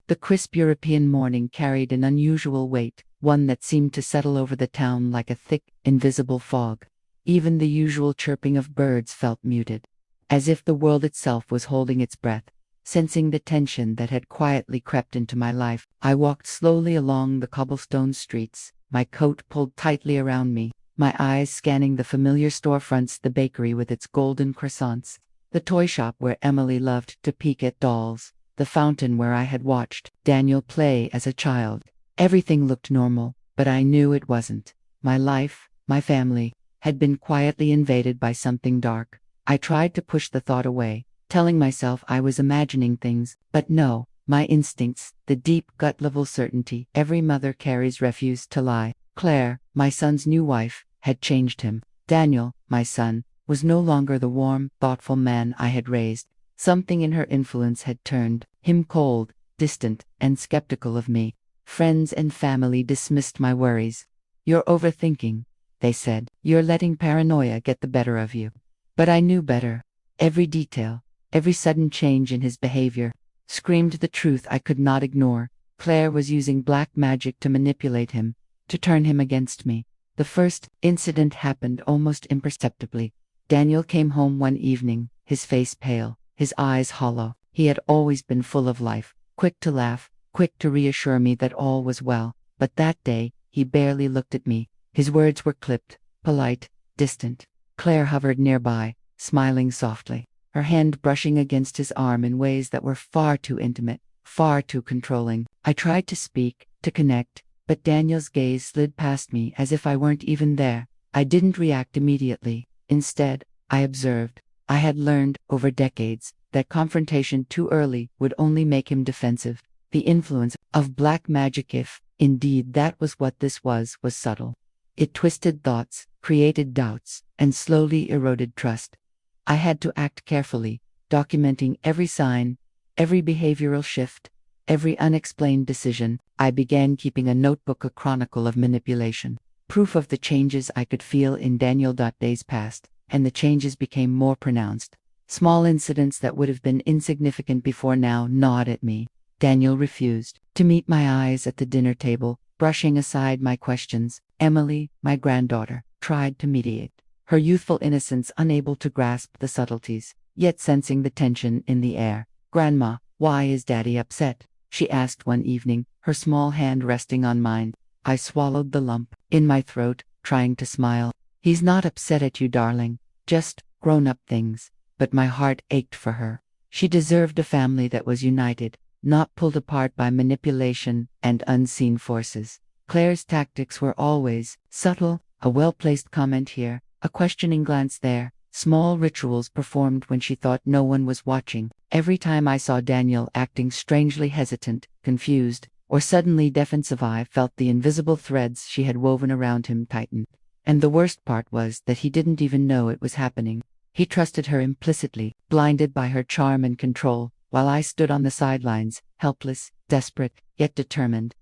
The crisp European morning carried an unusual weight, one that seemed to settle over the town like a thick, invisible fog. Even the usual chirping of birds felt muted, as if the world itself was holding its breath. Sensing the tension that had quietly crept into my life, I walked slowly along the cobblestone streets, my coat pulled tightly around me, my eyes scanning the familiar storefronts, the bakery with its golden croissants, the toy shop where Emily loved to peek at dolls, the fountain where I had watched Daniel play as a child. Everything looked normal, but I knew it wasn't. My life, my family, had been quietly invaded by something dark. I tried to push the thought away, telling myself I was imagining things, but no, my instincts, the deep gut-level certainty every mother carries, refused to lie. Claire, my son's new wife, had changed him. Daniel, my son, was no longer the warm, thoughtful man I had raised. Something in her influence had turned him cold, distant, and skeptical of me. Friends and family dismissed my worries. "You're overthinking," they said. "You're letting paranoia get the better of you." But I knew better. Every detail, every sudden change in his behavior, screamed the truth I could not ignore. Claire was using black magic to manipulate him, to turn him against me. The first incident happened almost imperceptibly. Daniel came home one evening, his face pale, his eyes hollow. He had always been full of life, quick to laugh, quick to reassure me that all was well. But that day, he barely looked at me. His words were clipped, polite, distant. Claire hovered nearby, smiling softly, her hand brushing against his arm in ways that were far too intimate, far too controlling. I tried to speak, to connect, but Daniel's gaze slid past me as if I weren't even there. I didn't react immediately. Instead, I observed. I had learned, over decades, that confrontation too early would only make him defensive. The influence of black magic, if indeed that was what this was subtle. It twisted thoughts, created doubts, and slowly eroded trust. I had to act carefully, documenting every sign, every behavioral shift, every unexplained decision. I began keeping a notebook, a chronicle of manipulation, proof of the changes I could feel in Daniel. Days passed, and the changes became more pronounced. Small incidents that would have been insignificant before now gnawed at me. Daniel refused to meet my eyes at the dinner table, brushing aside my questions. Emily, my granddaughter, tried to mediate, her youthful innocence unable to grasp the subtleties, yet sensing the tension in the air. "Grandma, why is Daddy upset?" she asked one evening, her small hand resting on mine. I swallowed the lump in my throat, trying to smile. "He's not upset at you, darling. Just grown-up things." But my heart ached for her. She deserved a family that was united, not pulled apart by manipulation and unseen forces. Claire's tactics were always subtle, a well-placed comment here, a questioning glance there, small rituals performed when she thought no one was watching. Every time I saw Daniel acting strangely hesitant, confused, or suddenly defensive, I felt the invisible threads she had woven around him tighten. And the worst part was that he didn't even know it was happening. He trusted her implicitly, blinded by her charm and control, while I stood on the sidelines, helpless, desperate, yet determined.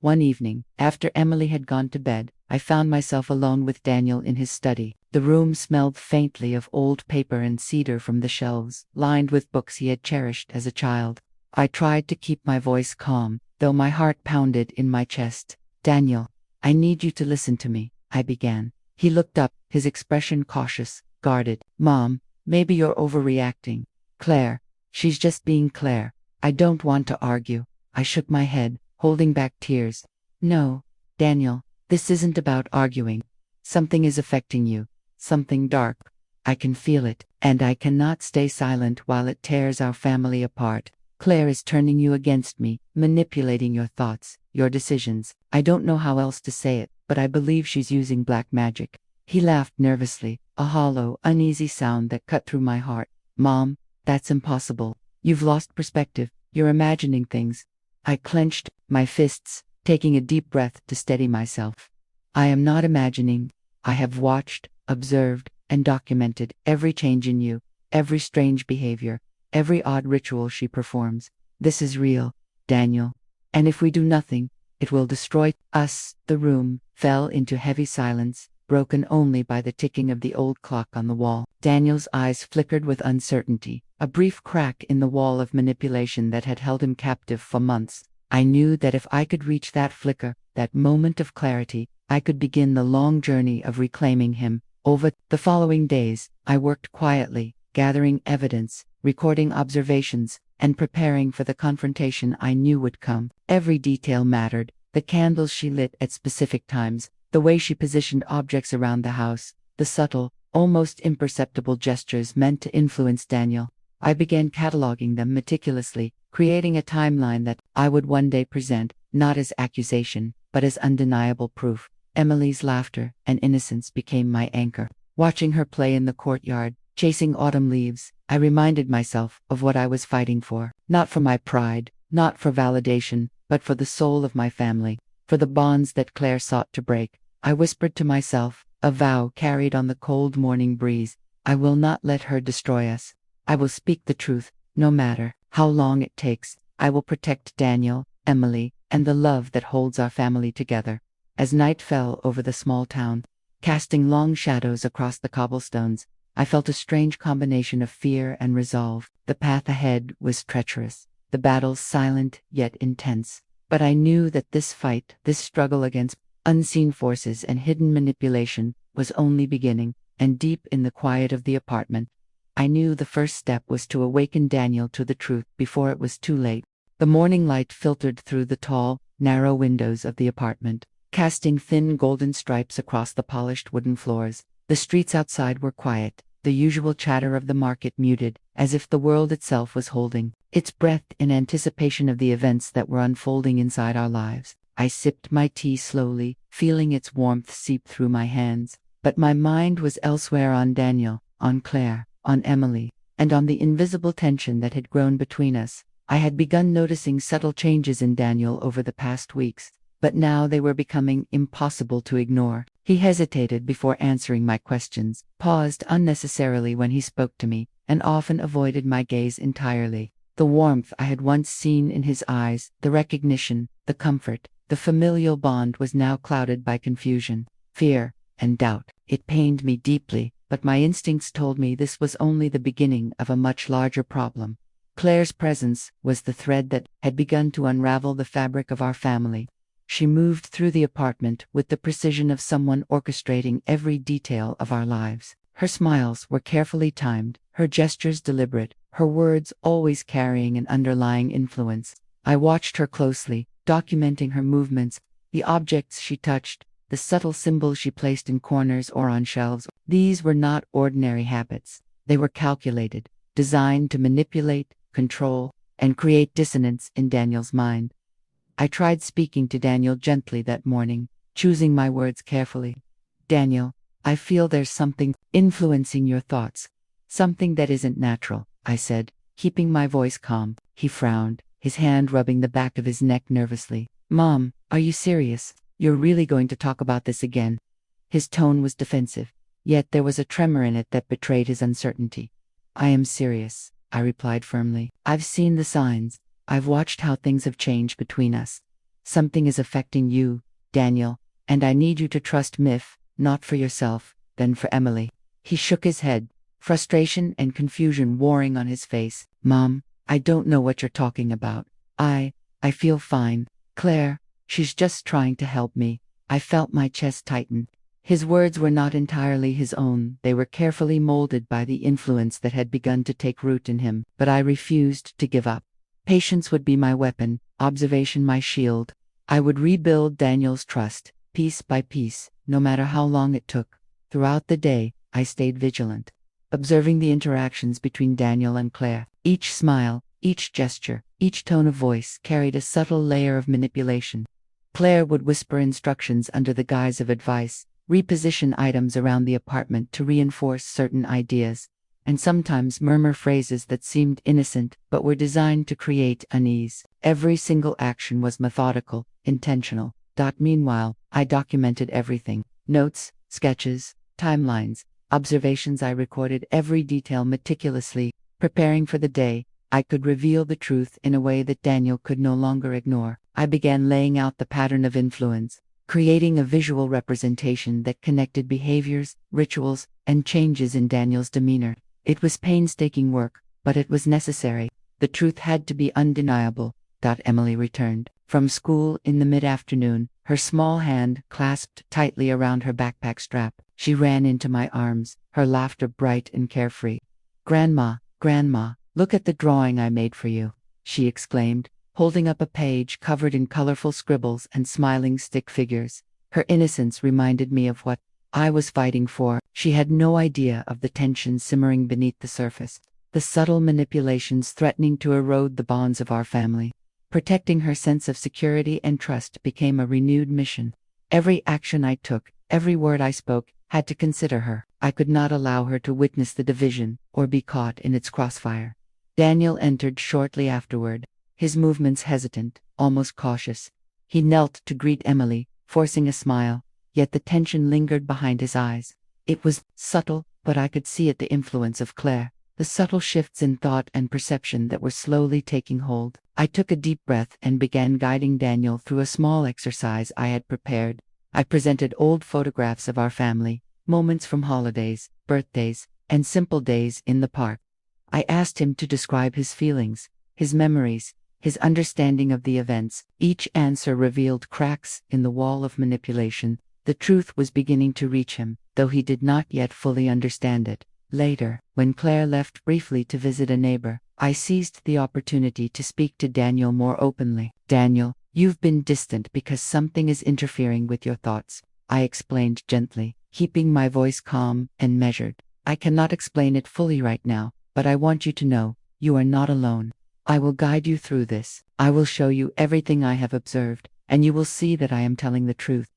One evening, after Emily had gone to bed, I found myself alone with Daniel in his study. The room smelled faintly of old paper and cedar from the shelves, lined with books he had cherished as a child. I tried to keep my voice calm, though my heart pounded in my chest. "Daniel, I need you to listen to me," I began. He looked up, his expression cautious, guarded. "Mom, maybe you're overreacting." "Claire, she's just being Claire. I don't want to argue." I shook my head, holding back tears. "No, Daniel, this isn't about arguing. Something is affecting you, something dark. I can feel it, and I cannot stay silent while it tears our family apart. Claire is turning you against me, manipulating your thoughts, your decisions. I don't know how else to say it, but I believe she's using black magic." He laughed nervously, a hollow, uneasy sound that cut through my heart. "Mom, that's impossible. You've lost perspective. You're imagining things." I clenched my fists, taking a deep breath to steady myself. "I am not imagining. I have watched, observed, and documented every change in you, every strange behavior, every odd ritual she performs. This is real, Daniel. And if we do nothing, it will destroy us." The room fell into heavy silence, broken only by the ticking of the old clock on the wall. Daniel's eyes flickered with uncertainty, a brief crack in the wall of manipulation that had held him captive for months. I knew that if I could reach that flicker, that moment of clarity, I could begin the long journey of reclaiming him. Over the following days, I worked quietly, gathering evidence, recording observations, and preparing for the confrontation I knew would come. Every detail mattered: the candles she lit at specific times, the way she positioned objects around the house, the subtle, almost imperceptible gestures meant to influence Daniel. I began cataloging them meticulously, creating a timeline that I would one day present, not as accusation, but as undeniable proof. Emily's laughter and innocence became my anchor. Watching her play in the courtyard, chasing autumn leaves, I reminded myself of what I was fighting for. Not for my pride, not for validation, but for the soul of my family, for the bonds that Claire sought to break. I whispered to myself, a vow carried on the cold morning breeze: I will not let her destroy us. I will speak the truth, no matter how long it takes. I will protect Daniel, Emily, and the love that holds our family together. As night fell over the small town, casting long shadows across the cobblestones, I felt a strange combination of fear and resolve. The path ahead was treacherous, the battle silent yet intense. But I knew that this fight, this struggle against unseen forces and hidden manipulation, was only beginning. And deep in the quiet of the apartment, I knew the first step was to awaken Daniel to the truth before it was too late. The morning light filtered through the tall, narrow windows of the apartment, casting thin golden stripes across the polished wooden floors. The streets outside were quiet, the usual chatter of the market muted, as if the world itself was holding its breath in anticipation of the events that were unfolding inside our lives. I sipped my tea slowly, feeling its warmth seep through my hands, but my mind was elsewhere: on Daniel, on Claire, on Emily, and on the invisible tension that had grown between us. I had begun noticing subtle changes in Daniel over the past weeks, but now they were becoming impossible to ignore. He hesitated before answering my questions, paused unnecessarily when he spoke to me, and often avoided my gaze entirely. The warmth I had once seen in his eyes, the recognition, the comfort, the familial bond was now clouded by confusion, fear, and doubt. It pained me deeply, but my instincts told me this was only the beginning of a much larger problem. Claire's presence was the thread that had begun to unravel the fabric of our family. She moved through the apartment with the precision of someone orchestrating every detail of our lives. Her smiles were carefully timed, her gestures deliberate, her words always carrying an underlying influence. I watched her closely, documenting her movements, the objects she touched, the subtle symbols she placed in corners or on shelves. These were not ordinary habits. They were calculated, designed to manipulate, control, and create dissonance in Daniel's mind. I tried speaking to Daniel gently that morning, choosing my words carefully. Daniel, I feel there's something influencing your thoughts. Something that isn't natural, I said, keeping my voice calm. He frowned, his hand rubbing the back of his neck nervously. Mom, are you serious? You're really going to talk about this again? His tone was defensive, yet there was a tremor in it that betrayed his uncertainty. I am serious, I replied firmly. I've seen the signs. I've watched how things have changed between us. Something is affecting you, Daniel, and I need you to trust me, not for yourself, then for Emily. He shook his head, frustration and confusion warring on his face. Mom, I don't know what you're talking about. I feel fine. Claire, she's just trying to help me. I felt my chest tighten. His words were not entirely his own. They were carefully molded by the influence that had begun to take root in him, but I refused to give up. Patience would be my weapon, observation my shield. I would rebuild Daniel's trust, piece by piece, no matter how long it took. Throughout the day, I stayed vigilant, observing the interactions between Daniel and Claire. Each smile, each gesture, each tone of voice carried a subtle layer of manipulation. Claire would whisper instructions under the guise of advice, reposition items around the apartment to reinforce certain ideas, and sometimes murmur phrases that seemed innocent but were designed to create unease. Every single action was methodical, intentional. Meanwhile, I documented everything: notes, sketches, timelines, observations. I recorded every detail meticulously, preparing for the day I could reveal the truth in a way that Daniel could no longer ignore. I began laying out the pattern of influence: creating a visual representation that connected behaviors, rituals, and changes in Daniel's demeanor. It was painstaking work, but it was necessary. The truth had to be undeniable. Emily returned from school in the mid-afternoon, her small hand clasped tightly around her backpack strap. She ran into my arms, her laughter bright and carefree. "Grandma, Grandma, look at the drawing I made for you," she exclaimed, holding up a page covered in colorful scribbles and smiling stick figures. Her innocence reminded me of what I was fighting for. She had no idea of the tension simmering beneath the surface, the subtle manipulations threatening to erode the bonds of our family. Protecting her sense of security and trust became a renewed mission. Every action I took, every word I spoke, had to consider her. I could not allow her to witness the division or be caught in its crossfire. Daniel entered shortly afterward, his movements hesitant, almost cautious. He knelt to greet Emily, forcing a smile, yet the tension lingered behind his eyes. It was subtle, but I could see it, the influence of Claire, the subtle shifts in thought and perception that were slowly taking hold. I took a deep breath and began guiding Daniel through a small exercise I had prepared. I presented old photographs of our family, moments from holidays, birthdays, and simple days in the park. I asked him to describe his feelings, his memories, his understanding of the events. Each answer revealed cracks in the wall of manipulation. The truth was beginning to reach him, though he did not yet fully understand it. Later, when Claire left briefly to visit a neighbor, I seized the opportunity to speak to Daniel more openly. "Daniel, you've been distant because something is interfering with your thoughts," I explained gently, keeping my voice calm and measured. "I cannot explain it fully right now, but I want you to know, you are not alone. I will guide you through this. I will show you everything I have observed, and you will see that I am telling the truth."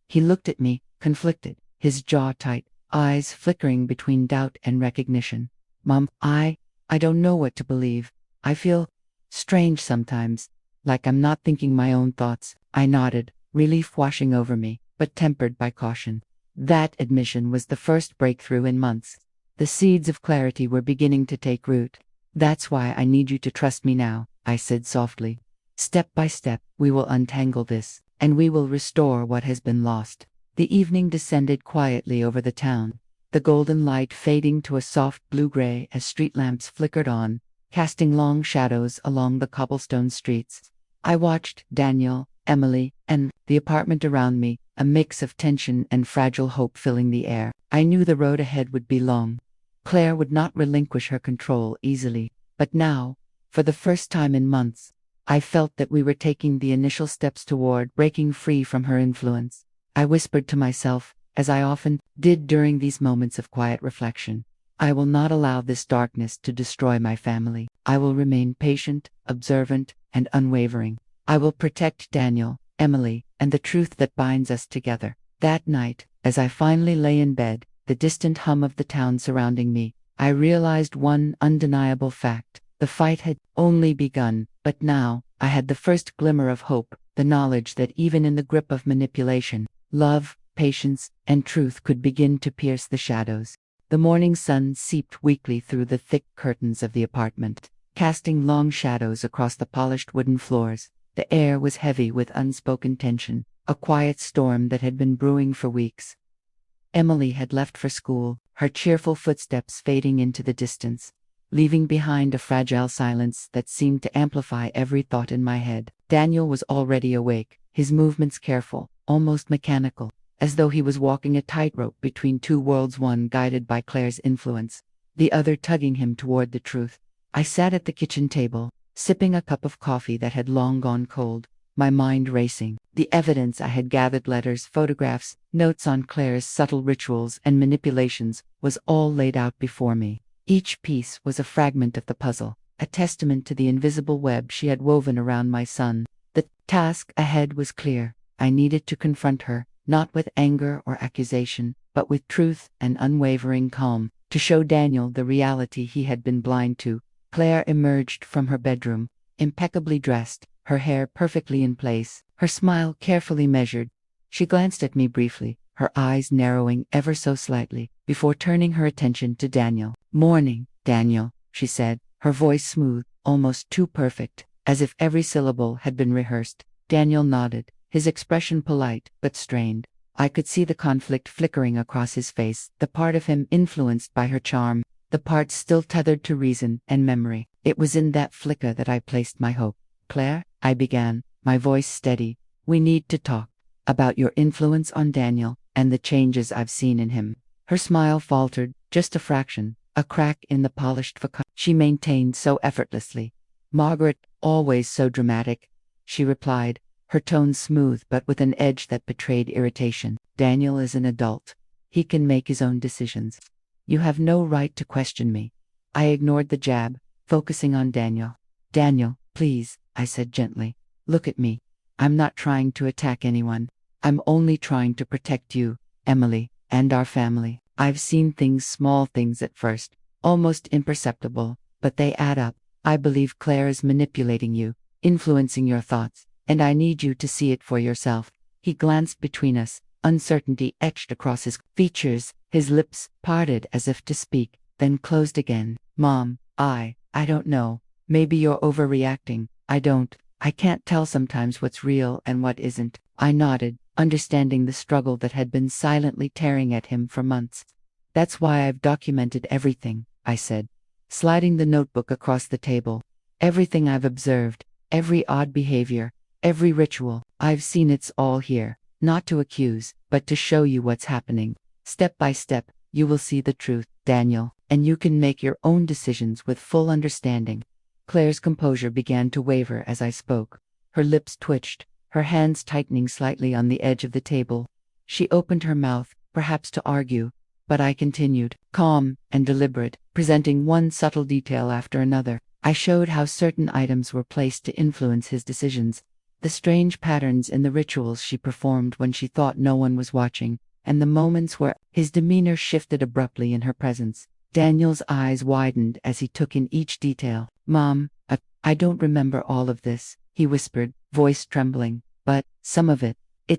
He looked at me, conflicted, his jaw tight, eyes flickering between doubt and recognition. "Mom, I don't know what to believe. I feel strange sometimes, like I'm not thinking my own thoughts." I nodded, relief washing over me, but tempered by caution. That admission was the first breakthrough in months. The seeds of clarity were beginning to take root. "That's why I need you to trust me now," I said softly. "Step by step, we will untangle this, and we will restore what has been lost." The evening descended quietly over the town, the golden light fading to a soft blue-gray as street lamps flickered on, casting long shadows along the cobblestone streets. I watched Daniel, Emily, and the apartment around me, a mix of tension and fragile hope filling the air. I knew the road ahead would be long. Claire would not relinquish her control easily, but now, for the first time in months, I felt that we were taking the initial steps toward breaking free from her influence. I whispered to myself, as I often did during these moments of quiet reflection, "I will not allow this darkness to destroy my family. I will remain patient, observant, and unwavering. I will protect Daniel, Emily, and the truth that binds us together." That night, as I finally lay in bed, the distant hum of the town surrounding me, I realized one undeniable fact. The fight had only begun, but now, I had the first glimmer of hope, the knowledge that even in the grip of manipulation, love, patience, and truth could begin to pierce the shadows. The morning sun seeped weakly through the thick curtains of the apartment, casting long shadows across the polished wooden floors. The air was heavy with unspoken tension, a quiet storm that had been brewing for weeks. Emily had left for school, her cheerful footsteps fading into the distance, leaving behind a fragile silence that seemed to amplify every thought in my head. Daniel was already awake, his movements careful, almost mechanical, as though he was walking a tightrope between two worlds, one guided by Claire's influence, the other tugging him toward the truth. I sat at the kitchen table, sipping a cup of coffee that had long gone cold, my mind racing. The evidence I had gathered, letters, photographs, notes on Claire's subtle rituals and manipulations, was all laid out before me. Each piece was a fragment of the puzzle, a testament to the invisible web she had woven around my son. The task ahead was clear. I needed to confront her, not with anger or accusation, but with truth and unwavering calm, to show Daniel the reality he had been blind to. Claire emerged from her bedroom, impeccably dressed, her hair perfectly in place, her smile carefully measured. She glanced at me briefly, her eyes narrowing ever so slightly, before turning her attention to Daniel. "Morning, Daniel," she said, her voice smooth, almost too perfect, as if every syllable had been rehearsed. Daniel nodded, his expression polite but strained. I could see the conflict flickering across his face, the part of him influenced by her charm, the part still tethered to reason and memory. It was in that flicker that I placed my hope. Claire, I began, my voice steady, we need to talk about your influence on Daniel and the changes I've seen in him. Her smile faltered, just a fraction, a crack in the polished facade she maintained so effortlessly. Margaret, always so dramatic, she replied, her tone smooth but with an edge that betrayed irritation. Daniel is an adult. He can make his own decisions. You have no right to question me. I ignored the jab, focusing on Daniel. Daniel, please, I said gently. Look at me. I'm not trying to attack anyone. I'm only trying to protect you, Emily, and our family. I've seen things, small things at first, almost imperceptible, but they add up. I believe Claire is manipulating you, influencing your thoughts, and I need you to see it for yourself. He glanced between us, uncertainty etched across his features, his lips parted as if to speak, then closed again. Mom, I don't know. Maybe you're overreacting. I can't tell sometimes what's real and what isn't. I nodded, understanding the struggle that had been silently tearing at him for months. That's why I've documented everything, I said, sliding the notebook across the table. Everything I've observed, every odd behavior, every ritual, I've seen. It's all here, not to accuse, but to show you what's happening. Step by step, you will see the truth, Daniel, and you can make your own decisions with full understanding. Claire's composure began to waver as I spoke. Her lips twitched, her hands tightening slightly on the edge of the table. She opened her mouth, perhaps to argue, but I continued, calm and deliberate, presenting one subtle detail after another. I showed how certain items were placed to influence his decisions, the strange patterns in the rituals she performed when she thought no one was watching, and the moments where his demeanor shifted abruptly in her presence. Daniel's eyes widened as he took in each detail. Mom, I don't remember all of this, he whispered, voice trembling, but some of it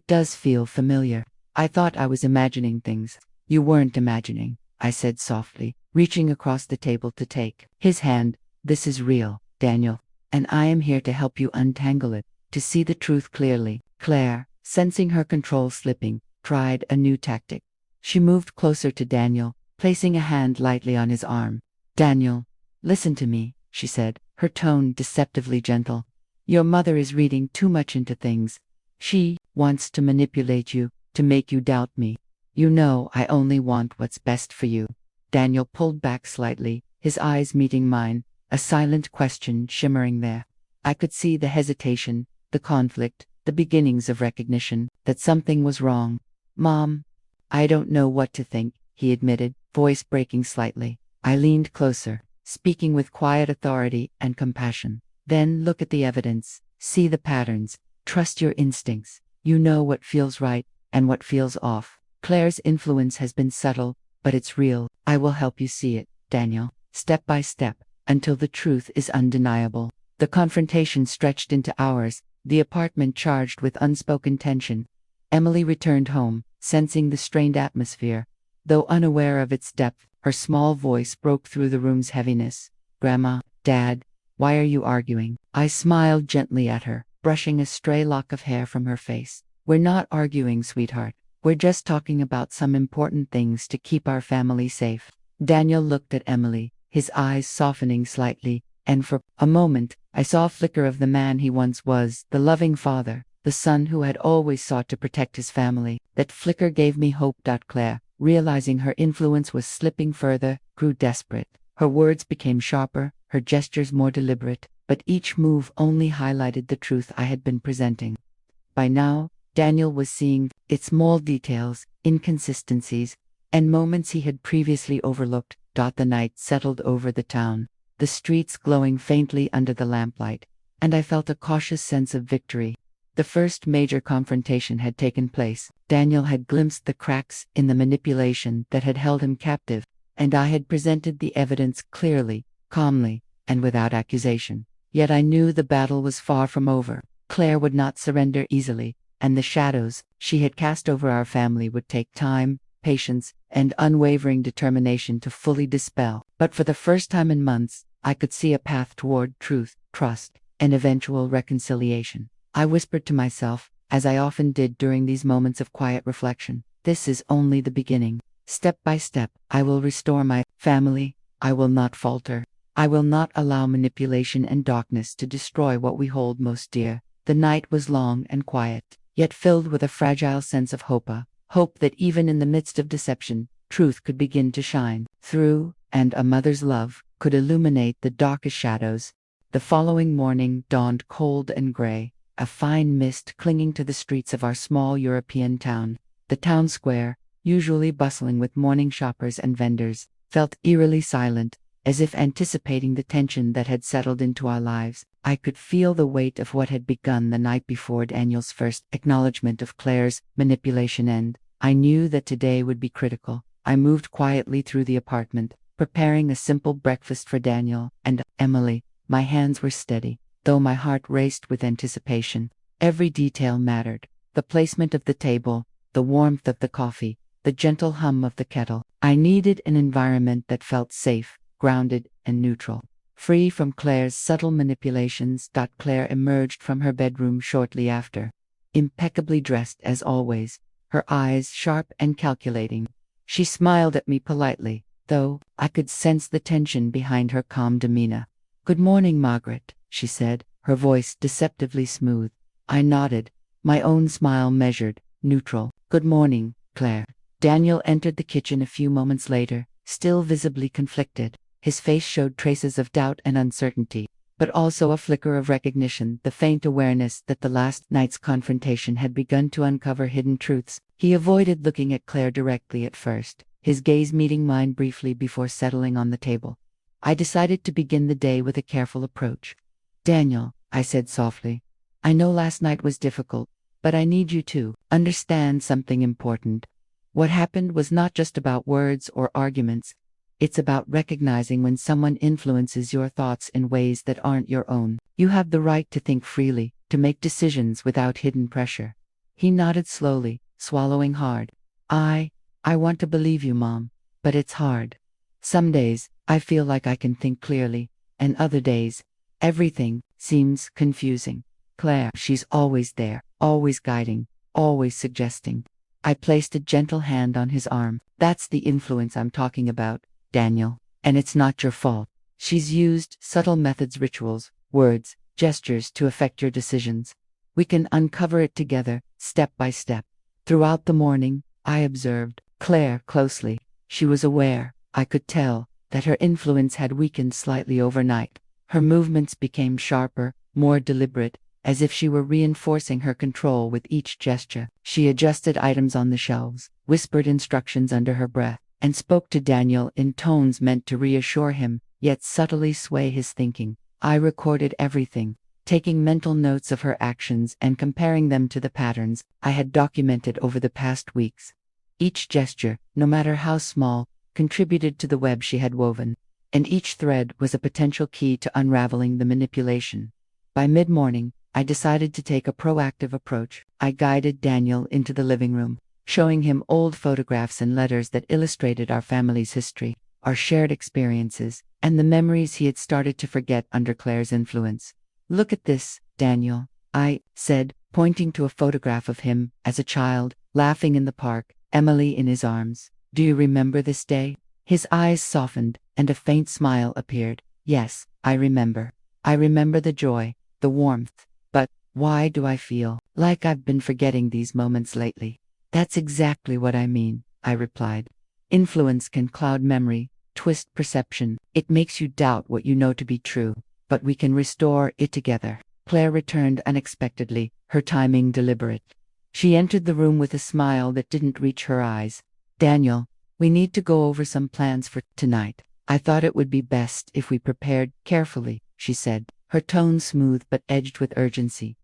does feel familiar. I thought I was imagining things. You weren't imagining, I said softly, reaching across the table to take his hand. This is real, Daniel, and I am here to help you untangle it, to see the truth clearly. Claire, sensing her control slipping, tried a new tactic. She moved closer to Daniel, placing a hand lightly on his arm. Daniel, listen to me, she said, her tone deceptively gentle. Your mother is reading too much into things. She wants to manipulate you, to make you doubt me. You know I only want what's best for you. Daniel pulled back slightly, his eyes meeting mine, a silent question shimmering there. I could see the hesitation, the conflict, the beginnings of recognition that something was wrong. Mom, I don't know what to think, he admitted, voice breaking slightly. I leaned closer, speaking with quiet authority and compassion. Then look at the evidence, see the patterns, trust your instincts. You know what feels right and what feels off. Claire's influence has been subtle, but it's real. I will help you see it, Daniel, step by step, until the truth is undeniable. The confrontation stretched into hours, the apartment charged with unspoken tension. Emily returned home, sensing the strained atmosphere. Though unaware of its depth, her small voice broke through the room's heaviness. Grandma, Dad, why are you arguing? I smiled gently at her, brushing a stray lock of hair from her face. We're not arguing, sweetheart. We're just talking about some important things to keep our family safe. Daniel looked at Emily, his eyes softening slightly, and for a moment, I saw a flicker of the man he once was, the loving father, the son who had always sought to protect his family. That flicker gave me hope. Claire, realizing her influence was slipping further, grew desperate. Her words became sharper, her gestures more deliberate, but each move only highlighted the truth I had been presenting. By now, Daniel was seeing its small details, inconsistencies, and moments he had previously overlooked. The night settled over the town, the streets glowing faintly under the lamplight, and I felt a cautious sense of victory. The first major confrontation had taken place. Daniel had glimpsed the cracks in the manipulation that had held him captive, and I had presented the evidence clearly, calmly, and without accusation. Yet I knew the battle was far from over. Claire would not surrender easily, and the shadows she had cast over our family would take time, patience, and unwavering determination to fully dispel. But for the first time in months, I could see a path toward truth, trust, and eventual reconciliation. I whispered to myself, as I often did during these moments of quiet reflection. This is only the beginning. Step by step, I will restore my family. I will not falter. I will not allow manipulation and darkness to destroy what we hold most dear. The night was long and quiet, yet filled with a fragile sense of hope that even in the midst of deception, truth could begin to shine through, and a mother's love could illuminate the darkest shadows. The following morning dawned cold and gray, a fine mist clinging to the streets of our small European town. The town square, usually bustling with morning shoppers and vendors, felt eerily silent, as if anticipating the tension that had settled into our lives. I could feel the weight of what had begun the night before Daniel's first acknowledgement of Claire's manipulation, and I knew that today would be critical. I moved quietly through the apartment, preparing a simple breakfast for Daniel and Emily. My hands were steady, though my heart raced with anticipation. Every detail mattered: the placement of the table, the warmth of the coffee, the gentle hum of the kettle. I needed an environment that felt safe, grounded, and neutral, free from Claire's subtle manipulations. Claire emerged from her bedroom shortly after, impeccably dressed as always, her eyes sharp and calculating. She smiled at me politely, though I could sense the tension behind her calm demeanor. "Good morning, Margaret," she said, her voice deceptively smooth. I nodded, my own smile measured, neutral. "Good morning, Claire." Daniel entered the kitchen a few moments later, still visibly conflicted. His face showed traces of doubt and uncertainty, but also a flicker of recognition, the faint awareness that the last night's confrontation had begun to uncover hidden truths. He avoided looking at Claire directly at first, his gaze meeting mine briefly before settling on the table. I decided to begin the day with a careful approach. "Daniel," I said softly, "I know last night was difficult, but I need you to understand something important. What happened was not just about words or arguments. It's about recognizing when someone influences your thoughts in ways that aren't your own. You have the right to think freely, to make decisions without hidden pressure." He nodded slowly, swallowing hard. I want to believe you, Mom, but it's hard. Some days, I feel like I can think clearly, and other days, everything seems confusing. Claire, she's always there, always guiding, always suggesting. I placed a gentle hand on his arm. "That's the influence I'm talking about, Daniel, and it's not your fault. She's used subtle methods, rituals, words, gestures to affect your decisions. We can uncover it together, step by step." Throughout the morning, I observed Claire closely. She was aware, I could tell, that her influence had weakened slightly overnight. Her movements became sharper, more deliberate, as if she were reinforcing her control with each gesture. She adjusted items on the shelves, whispered instructions under her breath, and spoke to Daniel in tones meant to reassure him, yet subtly sway his thinking. I recorded everything, taking mental notes of her actions and comparing them to the patterns I had documented over the past weeks. Each gesture, no matter how small, contributed to the web she had woven, and each thread was a potential key to unraveling the manipulation. By mid-morning, I decided to take a proactive approach. I guided Daniel into the living room, showing him old photographs and letters that illustrated our family's history, our shared experiences, and the memories he had started to forget under Claire's influence. "Look at this, Daniel," I said, pointing to a photograph of him as a child, laughing in the park, Emily in his arms. "Do you remember this day?" His eyes softened, and a faint smile appeared. "Yes, I remember. I remember the joy, the warmth. But why do I feel like I've been forgetting these moments lately?" "That's exactly what I mean," I replied. "Influence can cloud memory, twist perception. It makes you doubt what you know to be true, but we can restore it together." Claire returned unexpectedly, her timing deliberate. She entered the room with a smile that didn't reach her eyes. "Daniel, we need to go over some plans for tonight. I thought it would be best if we prepared carefully," she said, her tone smooth but edged with urgency.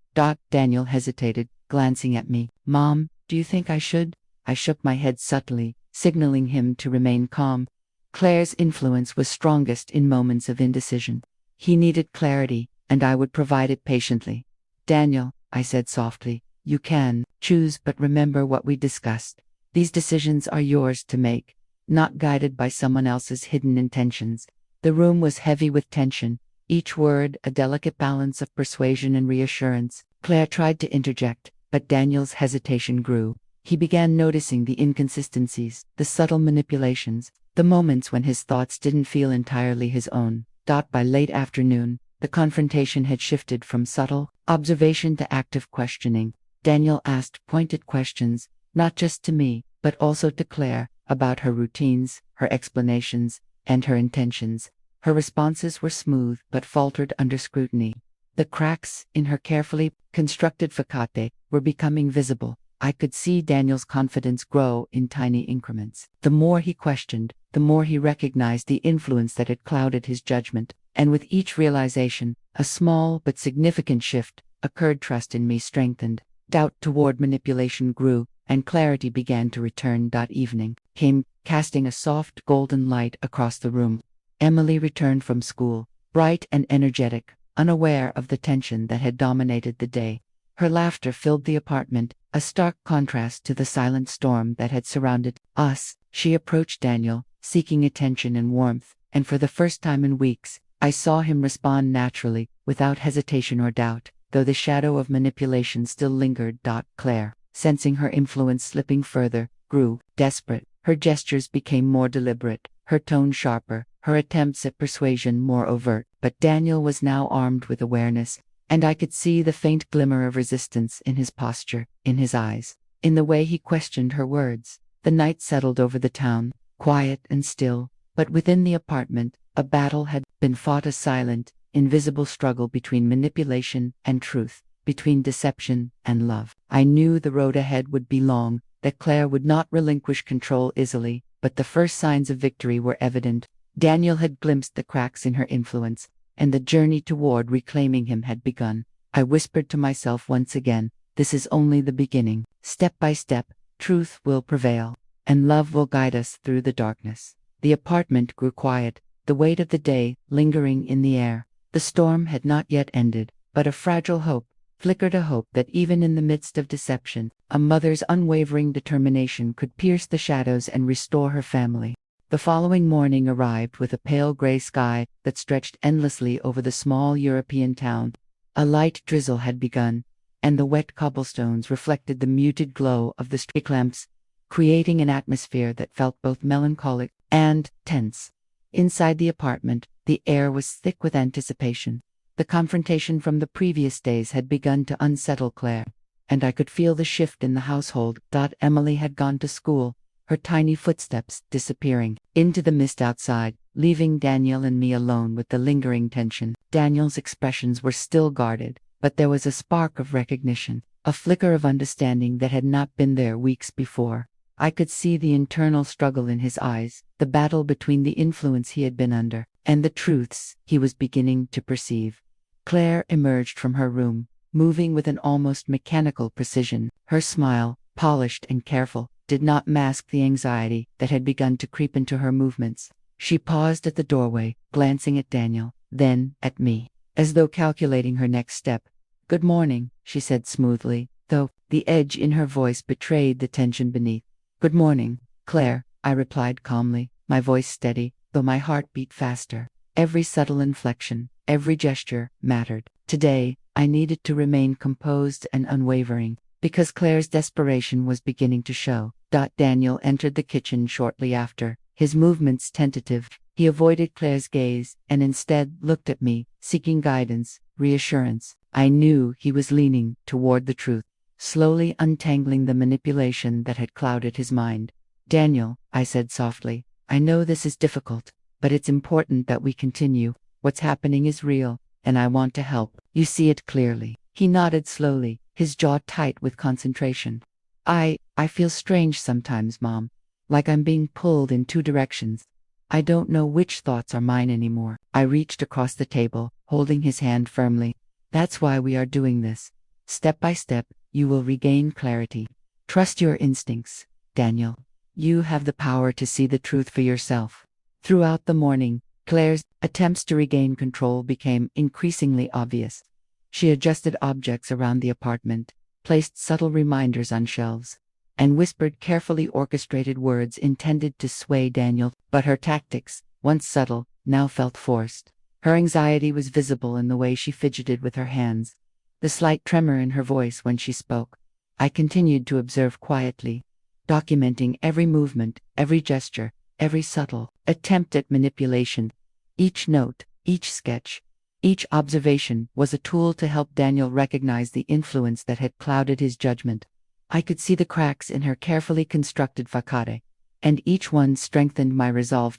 Daniel hesitated, glancing at me. "Mom, do you think I should?" I shook my head subtly, signaling him to remain calm. Claire's influence was strongest in moments of indecision. He needed clarity, and I would provide it patiently. "Daniel," I said softly, "you can choose, but remember what we discussed. These decisions are yours to make, not guided by someone else's hidden intentions." The room was heavy with tension, each word a delicate balance of persuasion and reassurance. Claire tried to interject, but Daniel's hesitation grew. He began noticing the inconsistencies, the subtle manipulations, the moments when his thoughts didn't feel entirely his own. By late afternoon, the confrontation had shifted from subtle observation to active questioning. Daniel asked pointed questions, not just to me, but also to Claire, about her routines, her explanations, and her intentions. Her responses were smooth but faltered under scrutiny. The cracks in her carefully constructed facade were becoming visible. I could see Daniel's confidence grow in tiny increments. The more he questioned, the more he recognized the influence that had clouded his judgment, and with each realization, a small but significant shift occurred. Trust in me strengthened, doubt toward manipulation grew, and clarity began to return. Evening came, casting a soft golden light across the room. Emily returned from school, bright and energetic, unaware of the tension that had dominated the day. Her laughter filled the apartment, a stark contrast to the silent storm that had surrounded us. She approached Daniel, seeking attention and warmth, and for the first time in weeks, I saw him respond naturally, without hesitation or doubt, though the shadow of manipulation still lingered. Claire, sensing her influence slipping further, grew desperate. Her gestures became more deliberate, her tone sharper, her attempts at persuasion more overt. But Daniel was now armed with awareness, and I could see the faint glimmer of resistance in his posture, in his eyes, in the way he questioned her words. The night settled over the town, quiet and still, but within the apartment, a battle had been fought, a silent, invisible struggle between manipulation and truth, between deception and love. I knew the road ahead would be long, that Claire would not relinquish control easily, but the first signs of victory were evident. Daniel had glimpsed the cracks in her influence, and the journey toward reclaiming him had begun. I whispered to myself once again, this is only the beginning. Step by step, truth will prevail, and love will guide us through the darkness. The apartment grew quiet, the weight of the day lingering in the air. The storm had not yet ended, but a fragile hope flickered, a hope that even in the midst of deception, a mother's unwavering determination could pierce the shadows and restore her family. The following morning arrived with a pale gray sky that stretched endlessly over the small European town. A light drizzle had begun, and the wet cobblestones reflected the muted glow of the street lamps, creating an atmosphere that felt both melancholic and tense. Inside the apartment, the air was thick with anticipation. The confrontation from the previous days had begun to unsettle Claire, and I could feel the shift in the household. Emily had gone to school, her tiny footsteps disappearing into the mist outside, leaving Daniel and me alone with the lingering tension. Daniel's expressions were still guarded, but there was a spark of recognition, a flicker of understanding that had not been there weeks before. I could see the internal struggle in his eyes, the battle between the influence he had been under and the truths he was beginning to perceive. Claire emerged from her room, moving with an almost mechanical precision. Her smile, polished and careful, did not mask the anxiety that had begun to creep into her movements. She paused at the doorway, glancing at Daniel, then at me, as though calculating her next step. "Good morning," she said smoothly, though the edge in her voice betrayed the tension beneath. "Good morning, Claire," I replied calmly, my voice steady, though my heart beat faster. Every subtle inflection, every gesture mattered. Today, I needed to remain composed and unwavering, because Claire's desperation was beginning to show. Daniel entered the kitchen shortly after, his movements tentative. He avoided Claire's gaze and instead looked at me, seeking guidance, reassurance. I knew he was leaning toward the truth, slowly untangling the manipulation that had clouded his mind. "Daniel," I said softly, "I know this is difficult, but it's important that we continue. What's happening is real, and I want to help. You see it clearly." He nodded slowly, his jaw tight with concentration. I feel strange sometimes, Mom. Like I'm being pulled in two directions. I don't know which thoughts are mine anymore." I reached across the table, holding his hand firmly. "That's why we are doing this. Step by step, you will regain clarity. Trust your instincts, Daniel. You have the power to see the truth for yourself." Throughout the morning, Claire's attempts to regain control became increasingly obvious. She adjusted objects around the apartment, placed subtle reminders on shelves, and whispered carefully orchestrated words intended to sway Daniel. But her tactics, once subtle, now felt forced. Her anxiety was visible in the way she fidgeted with her hands, the slight tremor in her voice when she spoke. I continued to observe quietly, documenting every movement, every gesture, every subtle attempt at manipulation. Each note, each sketch, each observation was a tool to help Daniel recognize the influence that had clouded his judgment. I could see the cracks in her carefully constructed facade, and each one strengthened my resolve.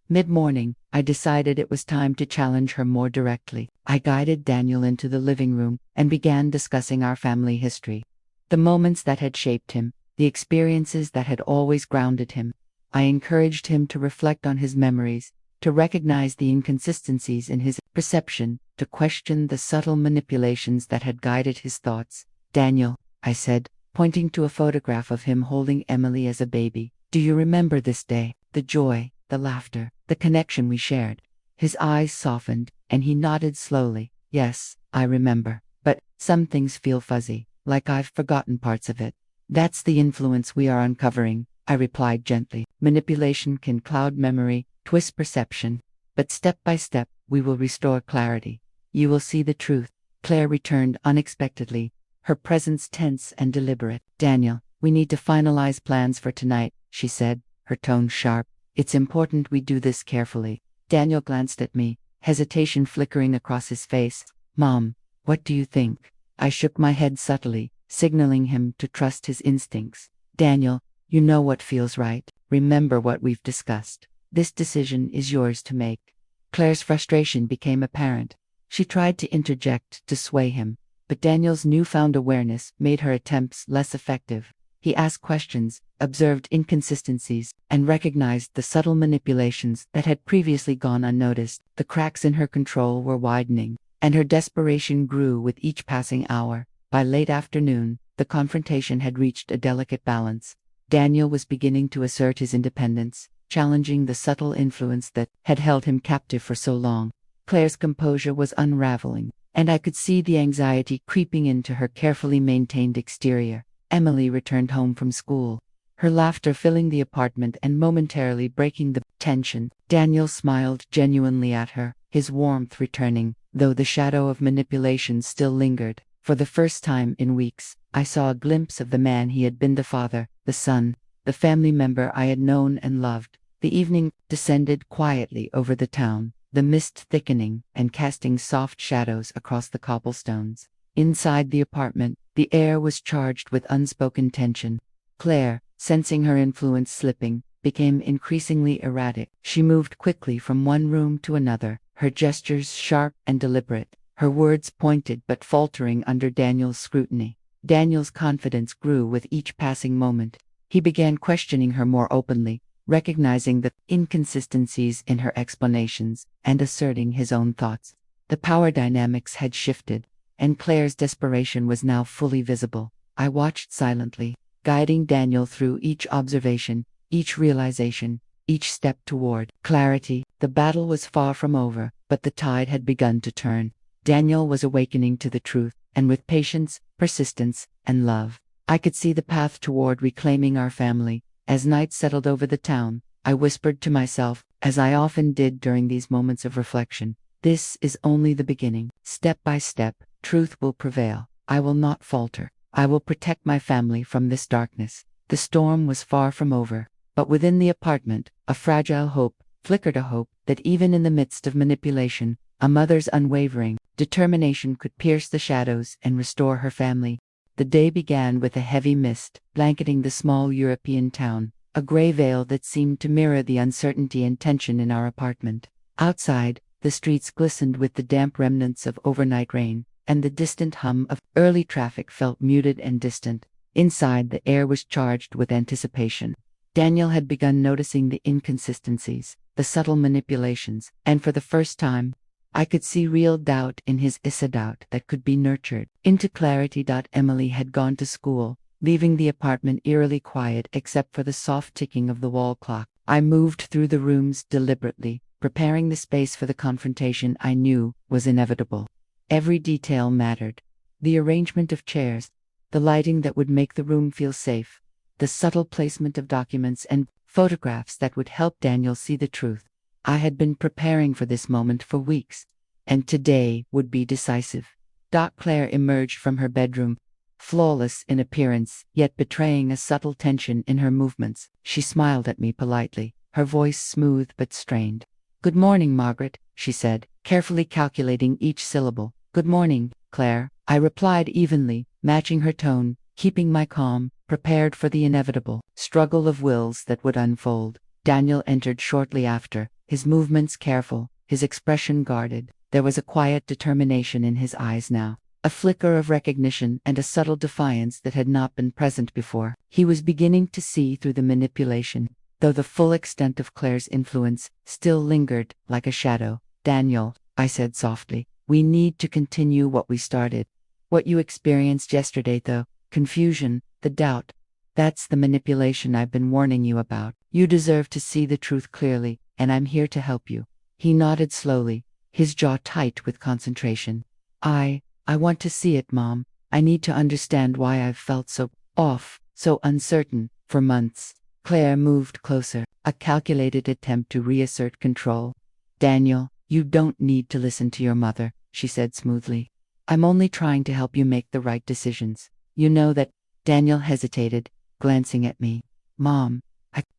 Mid-morning, I decided it was time to challenge her more directly. I guided Daniel into the living room and began discussing our family history. The moments that had shaped him, the experiences that had always grounded him. I encouraged him to reflect on his memories, to recognize the inconsistencies in his perception, to question the subtle manipulations that had guided his thoughts. Daniel, I said, pointing to a photograph of him holding Emily as a baby, do you remember this day? The joy, the laughter, the connection we shared. His eyes softened, and he nodded slowly. Yes, I remember. But some things feel fuzzy, like I've forgotten parts of it. That's the influence we are uncovering, I replied gently. Manipulation can cloud memory, twist perception, but step by step, we will restore clarity. You will see the truth. Claire returned unexpectedly, her presence tense and deliberate. Daniel, we need to finalize plans for tonight, she said, her tone sharp. It's important we do this carefully. Daniel glanced at me, hesitation flickering across his face. Mom, what do you think? I shook my head subtly, signaling him to trust his instincts. Daniel, you know what feels right. Remember what we've discussed. This decision is yours to make. Claire's frustration became apparent. She tried to interject to sway him, but Daniel's newfound awareness made her attempts less effective. He asked questions, observed inconsistencies, and recognized the subtle manipulations that had previously gone unnoticed. The cracks in her control were widening, and her desperation grew with each passing hour. By late afternoon, the confrontation had reached a delicate balance. Daniel was beginning to assert his independence, challenging the subtle influence that had held him captive for so long. Claire's composure was unraveling, and I could see the anxiety creeping into her carefully maintained exterior. Emily returned home from school, her laughter filling the apartment and momentarily breaking the tension. Daniel smiled genuinely at her, his warmth returning, though the shadow of manipulation still lingered. For the first time in weeks, I saw a glimpse of the man he had been, the father, the son, the family member I had known and loved. The evening descended quietly over the town, the mist thickening and casting soft shadows across the cobblestones. Inside the apartment, the air was charged with unspoken tension. Claire, sensing her influence slipping, became increasingly erratic. She moved quickly from one room to another, her gestures sharp and deliberate, her words pointed but faltering under Daniel's scrutiny. Daniel's confidence grew with each passing moment. He began questioning her more openly, recognizing the inconsistencies in her explanations, and asserting his own thoughts. The power dynamics had shifted, and Claire's desperation was now fully visible. I watched silently, guiding Daniel through each observation, each realization, each step toward clarity. The battle was far from over, but the tide had begun to turn. Daniel was awakening to the truth, and with patience, persistence, and love, I could see the path toward reclaiming our family. As night settled over the town, I whispered to myself, as I often did during these moments of reflection, this is only the beginning. Step by step, truth will prevail. I will not falter. I will protect my family from this darkness. The storm was far from over, but within the apartment, a fragile hope flickered, a hope that even in the midst of manipulation, a mother's unwavering determination could pierce the shadows and restore her family. The day began with a heavy mist blanketing the small European town, a gray veil that seemed to mirror the uncertainty and tension in our apartment. Outside, the streets glistened with the damp remnants of overnight rain, and the distant hum of early traffic felt muted and distant. Inside, the air was charged with anticipation. Daniel had begun noticing the inconsistencies, the subtle manipulations, and for the first time, I could see real doubt in his doubt that could be nurtured into clarity. Emily had gone to school, leaving the apartment eerily quiet except for the soft ticking of the wall clock. I moved through the rooms deliberately, preparing the space for the confrontation I knew was inevitable. Every detail mattered. The arrangement of chairs, the lighting that would make the room feel safe, the subtle placement of documents and photographs that would help Daniel see the truth. I had been preparing for this moment for weeks, and today would be decisive. Claire emerged from her bedroom, flawless in appearance, yet betraying a subtle tension in her movements. She smiled at me politely, her voice smooth but strained. "Good morning, Margaret," she said, carefully calculating each syllable. "Good morning, Claire," I replied evenly, matching her tone, keeping my calm, prepared for the inevitable struggle of wills that would unfold. Daniel entered shortly after, his movements careful, his expression guarded. There was a quiet determination in his eyes now, a flicker of recognition and a subtle defiance that had not been present before. He was beginning to see through the manipulation, though the full extent of Claire's influence still lingered like a shadow. "Daniel," I said softly, "we need to continue what we started. What you experienced yesterday, the confusion, the doubt, that's the manipulation I've been warning you about. You deserve to see the truth clearly, and I'm here to help you." He nodded slowly, his jaw tight with concentration. I want to see it, Mom. I need to understand why I've felt so off, so uncertain, for months." Claire moved closer, a calculated attempt to reassert control. "Daniel, you don't need to listen to your mother," she said smoothly. "I'm only trying to help you make the right decisions. You know that." Daniel hesitated, glancing at me. "Mom,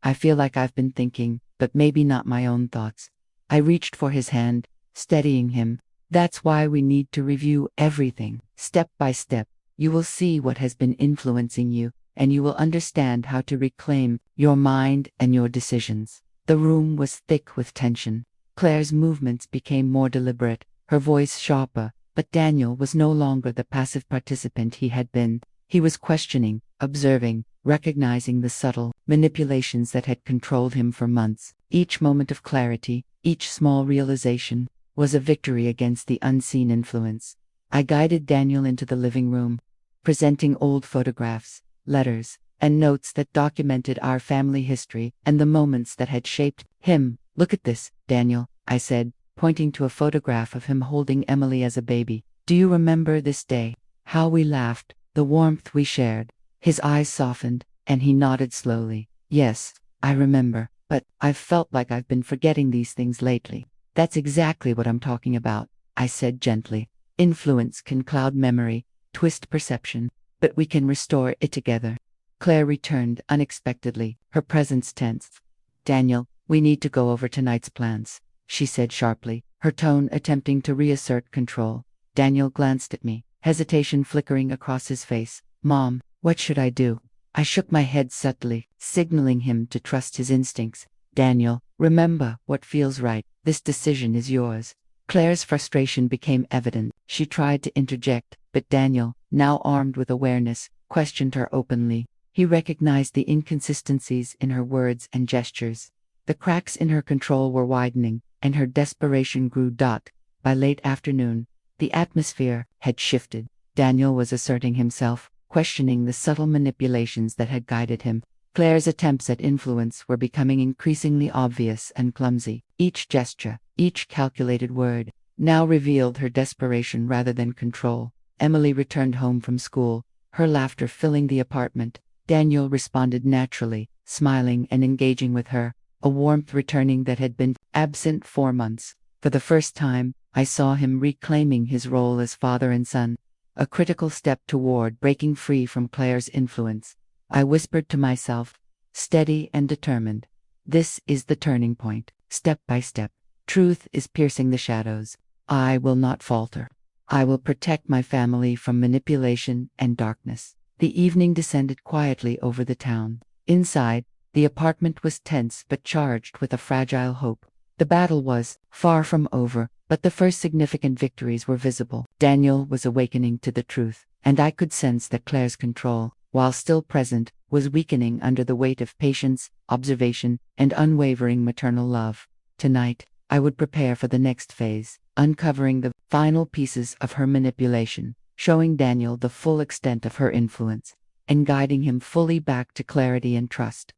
I feel like I've been thinking, but maybe not my own thoughts." I reached for his hand, steadying him. "That's why we need to review everything, step by step. You will see what has been influencing you, and you will understand how to reclaim your mind and your decisions." The room was thick with tension. Claire's movements became more deliberate, her voice sharper, but Daniel was no longer the passive participant he had been. He was questioning, observing, recognizing the subtle manipulations that had controlled him for months. Each moment of clarity, each small realization, was a victory against the unseen influence. I guided Daniel into the living room, presenting old photographs, letters, and notes that documented our family history and the moments that had shaped him. "Look at this, Daniel," I said, pointing to a photograph of him holding Emily as a baby. "Do you remember this day? How we laughed, the warmth we shared?" His eyes softened, and he nodded slowly. "Yes, I remember, but I've felt like I've been forgetting these things lately." "That's exactly what I'm talking about," I said gently. "Influence can cloud memory, twist perception, but we can restore it together." Claire returned unexpectedly, her presence tense. "Daniel, we need to go over tonight's plans," she said sharply, her tone attempting to reassert control. Daniel glanced at me, hesitation flickering across his face. "Mom, what should I do?" I shook my head subtly, signaling him to trust his instincts. "Daniel, remember what feels right. This decision is yours." Claire's frustration became evident. She tried to interject, but Daniel, now armed with awareness, questioned her openly. He recognized the inconsistencies in her words and gestures. The cracks in her control were widening, and her desperation grew dark. By late afternoon, the atmosphere had shifted. Daniel was asserting himself, questioning the subtle manipulations that had guided him. Claire's attempts at influence were becoming increasingly obvious and clumsy. Each gesture, each calculated word, now revealed her desperation rather than control. Emily returned home from school, her laughter filling the apartment. Daniel responded naturally, smiling and engaging with her, a warmth returning that had been absent 4 months. For the first time, I saw him reclaiming his role as father and son, a critical step toward breaking free from Claire's influence. I whispered to myself, steady and determined, "This is the turning point, step by step. Truth is piercing the shadows. I will not falter. I will protect my family from manipulation and darkness." The evening descended quietly over the town. Inside, the apartment was tense but charged with a fragile hope. The battle was far from over, but the first significant victories were visible. Daniel was awakening to the truth, and I could sense that Claire's control, while still present, was weakening under the weight of patience, observation, and unwavering maternal love. Tonight, I would prepare for the next phase, uncovering the final pieces of her manipulation, showing Daniel the full extent of her influence, and guiding him fully back to clarity and trust.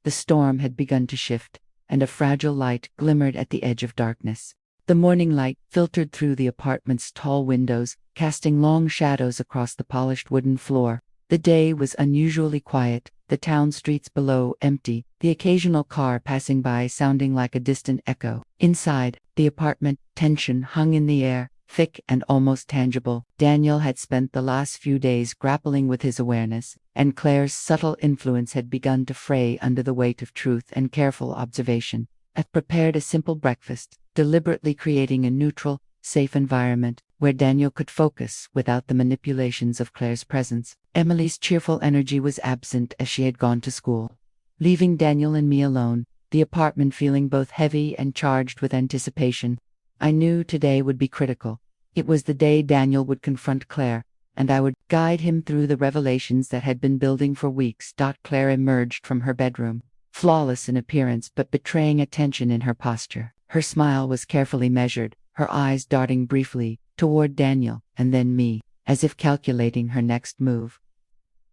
The storm had begun to shift, and a fragile light glimmered at the edge of darkness. The morning light filtered through the apartment's tall windows, casting long shadows across the polished wooden floor. The day was unusually quiet, the town streets below empty, the occasional car passing by sounding like a distant echo. Inside the apartment, tension hung in the air, thick and almost tangible. Daniel had spent the last few days grappling with his awareness, and Claire's subtle influence had begun to fray under the weight of truth and careful observation. I prepared a simple breakfast, deliberately creating a neutral, safe environment where Daniel could focus without the manipulations of Claire's presence. Emily's cheerful energy was absent as she had gone to school, leaving Daniel and me alone, the apartment feeling both heavy and charged with anticipation. I knew today would be critical. It was the day Daniel would confront Claire, and I would guide him through the revelations that had been building for weeks. Claire emerged from her bedroom, flawless in appearance but betraying a tension in her posture. Her smile was carefully measured, her eyes darting briefly toward Daniel and then me, as if calculating her next move.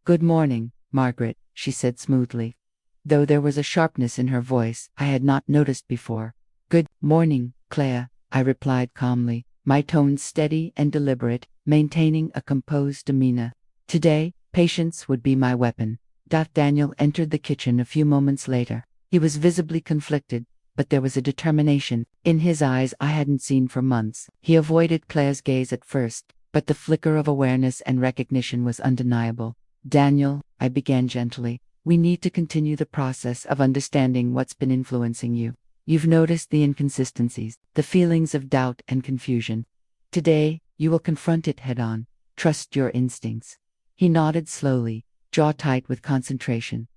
"Good morning, Margaret," she said smoothly, though there was a sharpness in her voice I had not noticed before. "Good morning, Claire," I replied calmly, my tone steady and deliberate, maintaining a composed demeanor. Today, patience would be my weapon. Daniel entered the kitchen a few moments later. He was visibly conflicted, but there was a determination in his eyes I hadn't seen for months. He avoided Claire's gaze at first, but the flicker of awareness and recognition was undeniable. "Daniel," I began gently, "we need to continue the process of understanding what's been influencing you. You've noticed the inconsistencies, the feelings of doubt and confusion. Today, you will confront it head on. Trust your instincts." He nodded slowly, jaw tight with concentration.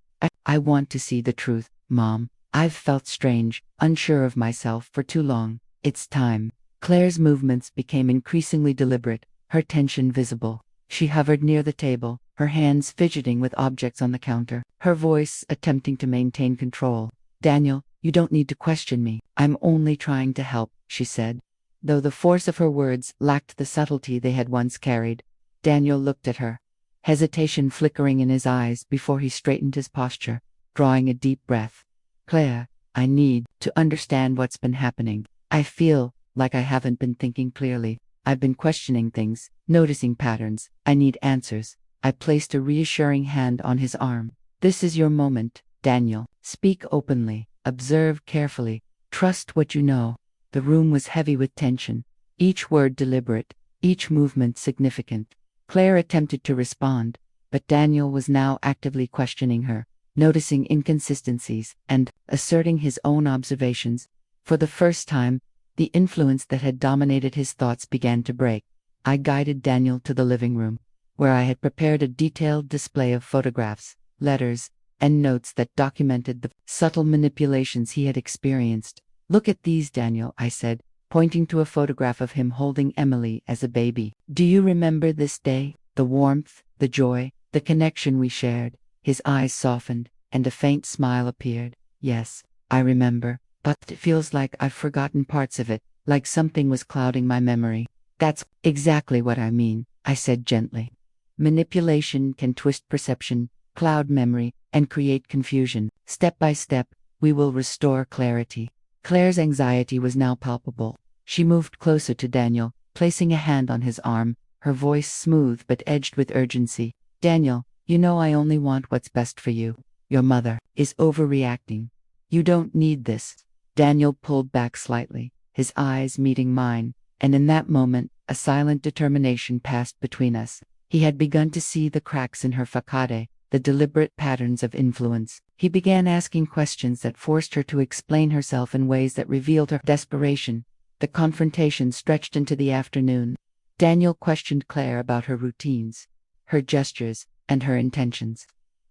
I want to see the truth, Mom. I've felt strange, unsure of myself for too long. It's time." Claire's movements became increasingly deliberate, her tension visible. She hovered near the table, her hands fidgeting with objects on the counter, her voice attempting to maintain control. "Daniel, you don't need to question me. I'm only trying to help," she said, though the force of her words lacked the subtlety they had once carried. Daniel looked at her, hesitation flickering in his eyes before he straightened his posture, drawing a deep breath. "Claire, I need to understand what's been happening. I feel like I haven't been thinking clearly. I've been questioning things, noticing patterns. I need answers." I placed a reassuring hand on his arm. "This is your moment, Daniel. Speak openly, observe carefully, trust what you know." The room was heavy with tension, each word deliberate, each movement significant. Claire attempted to respond, but Daniel was now actively questioning her, noticing inconsistencies and asserting his own observations. For the first time, the influence that had dominated his thoughts began to break. I guided Daniel to the living room, where I had prepared a detailed display of photographs, letters, and notes that documented the subtle manipulations he had experienced. "Look at these, Daniel," I said, pointing to a photograph of him holding Emily as a baby. "Do you remember this day? The warmth, the joy, the connection we shared?" His eyes softened, and a faint smile appeared. "Yes, I remember, but it feels like I've forgotten parts of it, like something was clouding my memory." "That's exactly what I mean," I said gently. "Manipulation can twist perception, cloud memory, and create confusion. Step by step, we will restore clarity." Claire's anxiety was now palpable. She moved closer to Daniel, placing a hand on his arm, her voice smooth but edged with urgency. "Daniel, you know I only want what's best for you. Your mother is overreacting. You don't need this." Daniel pulled back slightly, his eyes meeting mine, and in that moment, a silent determination passed between us. He had begun to see the cracks in her facade, the deliberate patterns of influence. He began asking questions that forced her to explain herself in ways that revealed her desperation. The confrontation stretched into the afternoon. Daniel questioned Claire about her routines, her gestures, and her intentions.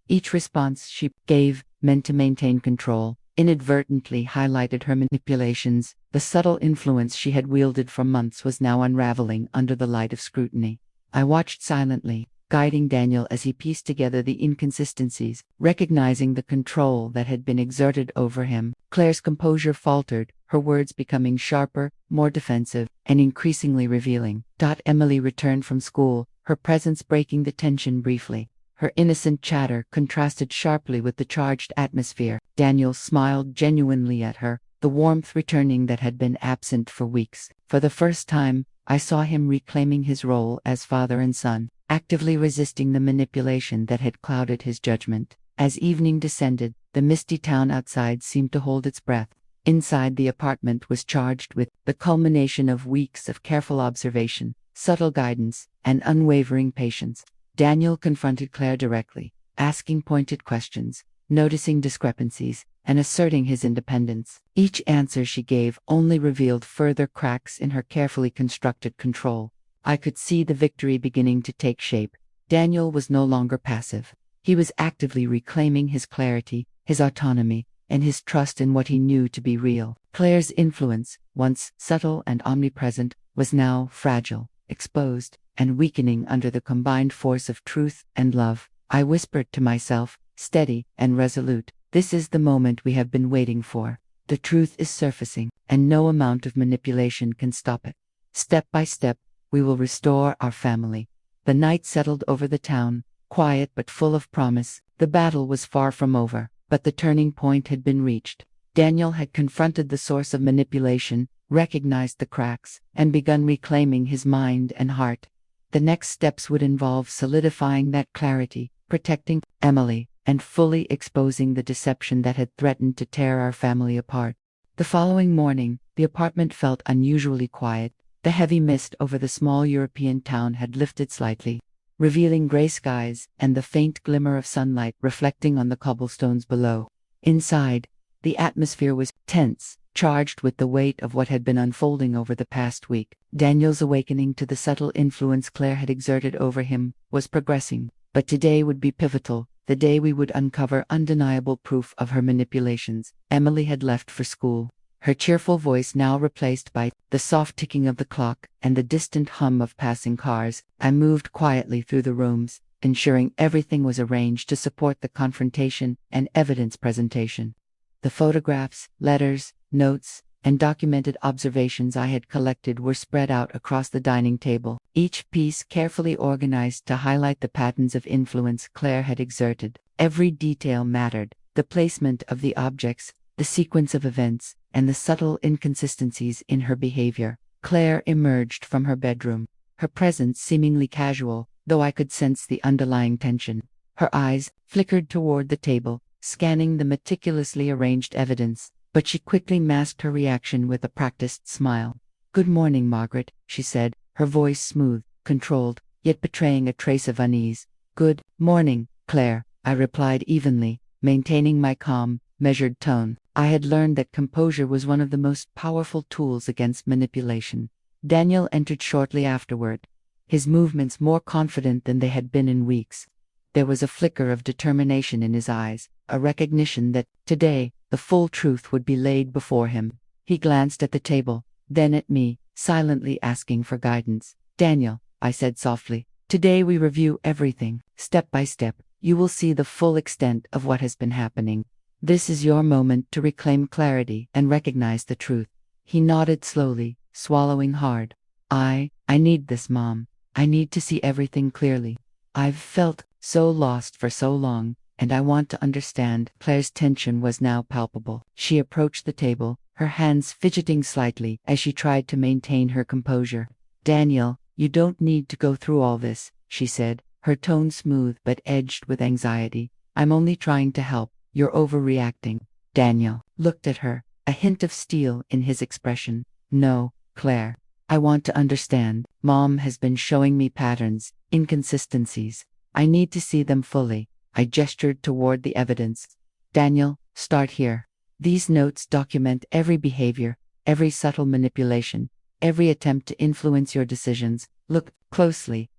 Each response she gave, meant to maintain control, inadvertently highlighted her manipulations. The subtle influence she had wielded for months was now unraveling under the light of scrutiny. I watched silently, guiding Daniel as he pieced together the inconsistencies, recognizing the control that had been exerted over him. Claire's composure faltered, her words becoming sharper, more defensive, and increasingly revealing. Emily returned from school, her presence breaking the tension briefly. Her innocent chatter contrasted sharply with the charged atmosphere. Daniel smiled genuinely at her, the warmth returning that had been absent for weeks. For the first time, I saw him reclaiming his role as father and son, actively resisting the manipulation that had clouded his judgment. As evening descended, the misty town outside seemed to hold its breath, Inside, the apartment was charged with the culmination of weeks of careful observation, subtle guidance, and unwavering patience. Daniel confronted Claire directly, asking pointed questions, noticing discrepancies, and asserting his independence. Each answer she gave only revealed further cracks in her carefully constructed control. I could see the victory beginning to take shape. Daniel was no longer passive. He was actively reclaiming his clarity, his autonomy, and his trust in what he knew to be real. Claire's influence, once subtle and omnipresent, was now fragile, exposed, and weakening under the combined force of truth and love. I whispered to myself, steady and resolute, "This is the moment we have been waiting for. The truth is surfacing, and no amount of manipulation can stop it. Step by step, we will restore our family." The night settled over the town, quiet but full of promise. The battle was far from over, but the turning point had been reached. Daniel had confronted the source of manipulation, recognized the cracks, and begun reclaiming his mind and heart. The next steps would involve solidifying that clarity, protecting Emily, and fully exposing the deception that had threatened to tear our family apart. The following morning, the apartment felt unusually quiet. The heavy mist over the small European town had lifted slightly, revealing gray skies and the faint glimmer of sunlight reflecting on the cobblestones below. Inside, the atmosphere was tense, charged with the weight of what had been unfolding over the past week. Daniel's awakening to the subtle influence Claire had exerted over him was progressing, but today would be pivotal, the day we would uncover undeniable proof of her manipulations. Emily had left for school, her cheerful voice now replaced by the soft ticking of the clock and the distant hum of passing cars. I moved quietly through the rooms, ensuring everything was arranged to support the confrontation and evidence presentation. The photographs, letters, notes, and documented observations I had collected were spread out across the dining table, each piece carefully organized to highlight the patterns of influence Claire had exerted. Every detail mattered: the placement of the objects, the sequence of events, and the subtle inconsistencies in her behavior. Claire emerged from her bedroom, her presence seemingly casual, though I could sense the underlying tension. Her eyes flickered toward the table, scanning the meticulously arranged evidence, but she quickly masked her reaction with a practiced smile. "Good morning, Margaret," she said, her voice smooth, controlled, yet betraying a trace of unease. "Good morning, Claire," I replied evenly, maintaining my calm, measured tone. I had learned that composure was one of the most powerful tools against manipulation. Daniel entered shortly afterward, his movements more confident than they had been in weeks. There was a flicker of determination in his eyes, a recognition that, today, the full truth would be laid before him. He glanced at the table, then at me, silently asking for guidance. "Daniel," I said softly, "today we review everything, step by step. You will see the full extent of what has been happening. This is your moment to reclaim clarity and recognize the truth." He nodded slowly, swallowing hard. I need this, Mom. I need to see everything clearly. I've felt so lost for so long, and I want to understand." Claire's tension was now palpable. She approached the table, her hands fidgeting slightly as she tried to maintain her composure. "Daniel, you don't need to go through all this," she said, her tone smooth but edged with anxiety. "I'm only trying to help. You're overreacting." Daniel looked at her, a hint of steel in his expression. "No, Claire. I want to understand. Mom has been showing me patterns, inconsistencies. I need to see them fully." I gestured toward the evidence. "Daniel, start here. These notes document every behavior, every subtle manipulation, every attempt to influence your decisions. Look closely.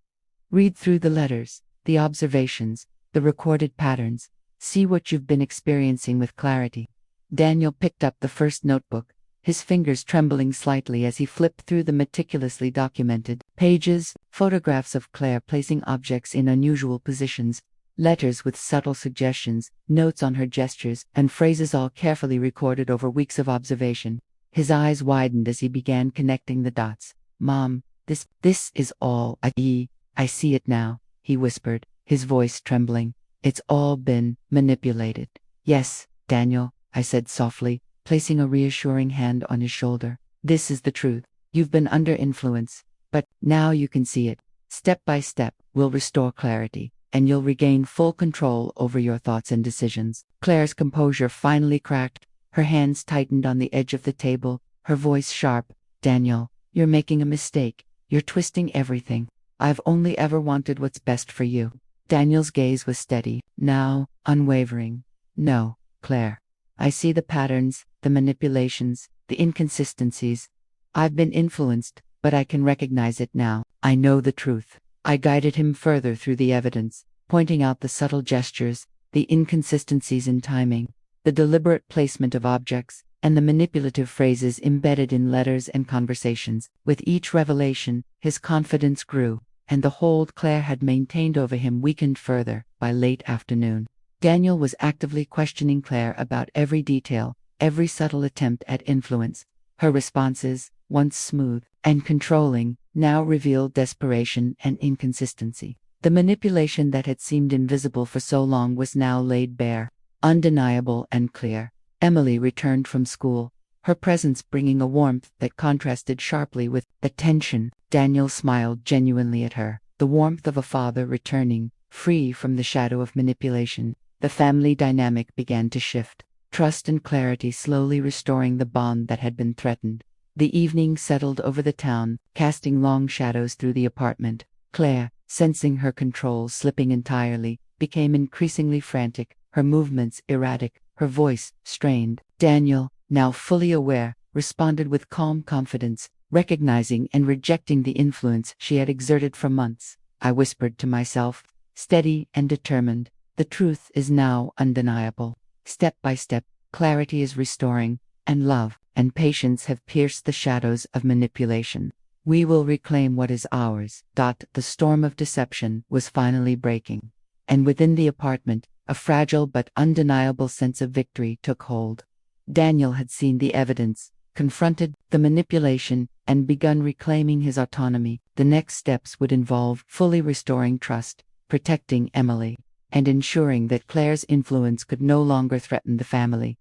Read through the letters, the observations, the recorded patterns. See what you've been experiencing with clarity." Daniel picked up the first notebook, his fingers trembling slightly as he flipped through the meticulously documented pages, photographs of Claire placing objects in unusual positions, letters with subtle suggestions, notes on her gestures, and phrases all carefully recorded over weeks of observation. His eyes widened as he began connecting the dots. "Mom, this is all I see it now," he whispered, his voice trembling. "It's all been manipulated." "Yes, Daniel," I said softly, placing a reassuring hand on his shoulder. "This is the truth. You've been under influence, but now you can see it. Step by step, we'll restore clarity, and you'll regain full control over your thoughts and decisions." Claire's composure finally cracked. Her hands tightened on the edge of the table, her voice sharp. Daniel, you're making a mistake. You're twisting everything. I've only ever wanted what's best for you. Daniel's gaze was steady, now unwavering. No, Claire. I see the patterns, the manipulations, the inconsistencies. I've been influenced, but I can recognize it now. I know the truth. I guided him further through the evidence, pointing out the subtle gestures, the inconsistencies in timing, the deliberate placement of objects, and the manipulative phrases embedded in letters and conversations. With each revelation, his confidence grew, and the hold Claire had maintained over him weakened further. By late afternoon, Daniel was actively questioning Claire about every detail, every subtle attempt at influence. Her responses, once smooth and controlling, now revealed desperation and inconsistency. The manipulation that had seemed invisible for so long was now laid bare, undeniable and clear. Emily returned from school, her presence bringing a warmth that contrasted sharply with the tension. Daniel smiled genuinely at her, the warmth of a father returning, free from the shadow of manipulation. The family dynamic began to shift, trust and clarity slowly restoring the bond that had been threatened. The evening settled over the town, casting long shadows through the apartment. Claire, sensing her control slipping entirely, became increasingly frantic, her movements erratic, her voice strained. Daniel, now fully aware, responded with calm confidence, recognizing and rejecting the influence she had exerted for months. I whispered to myself, steady and determined, the truth is now undeniable. Step by step, clarity is restoring, and love and patience have pierced the shadows of manipulation. We will reclaim what is ours. The storm of deception was finally breaking. And within the apartment, a fragile but undeniable sense of victory took hold. Daniel had seen the evidence, confronted the manipulation, and begun reclaiming his autonomy. The next steps would involve fully restoring trust, protecting Emily, and ensuring that Claire's influence could no longer threaten the family.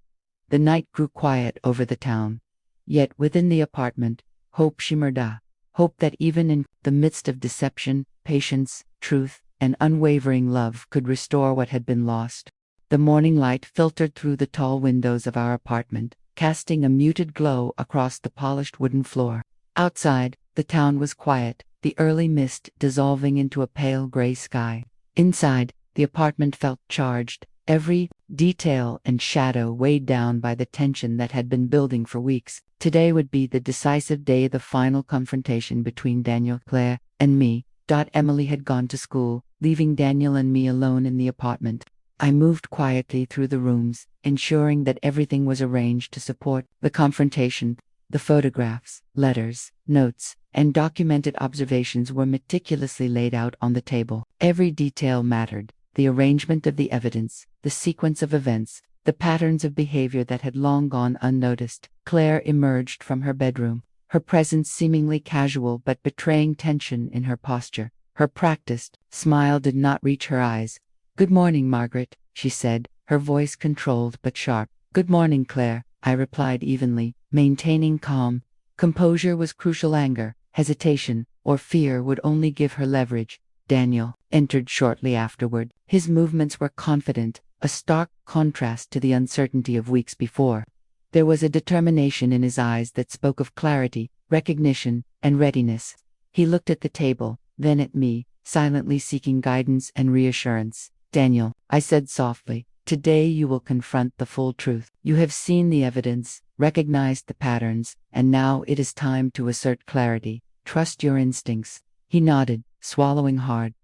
The night grew quiet over the town. Yet within the apartment, hope shimmered. Hope that even in the midst of deception, patience, truth, and unwavering love could restore what had been lost. The morning light filtered through the tall windows of our apartment, casting a muted glow across the polished wooden floor. Outside, the town was quiet, the early mist dissolving into a pale gray sky. Inside, the apartment felt charged, every detail and shadow weighed down by the tension that had been building for weeks. Today would be the decisive day, the final confrontation between Daniel, Claire, and me. Emily had gone to school, leaving Daniel and me alone in the apartment. I moved quietly through the rooms, ensuring that everything was arranged to support the confrontation. The photographs, letters, notes, and documented observations were meticulously laid out on the table. Every detail mattered. The arrangement of the evidence, the sequence of events, the patterns of behavior that had long gone unnoticed. Claire emerged from her bedroom, her presence seemingly casual but betraying tension in her posture. Her practiced smile did not reach her eyes. "Good morning, Margaret," she said, her voice controlled but sharp. "Good morning, Claire," I replied evenly, maintaining calm. Composure was crucial. Anger, hesitation, or fear would only give her leverage. Daniel entered shortly afterward. His movements were confident, a stark contrast to the uncertainty of weeks before. There was a determination in his eyes that spoke of clarity, recognition, and readiness. He looked at the table, then at me, silently seeking guidance and reassurance. "Daniel," I said softly, "today you will confront the full truth. You have seen the evidence, recognized the patterns, and now it is time to assert clarity. Trust your instincts." He nodded, swallowing hard.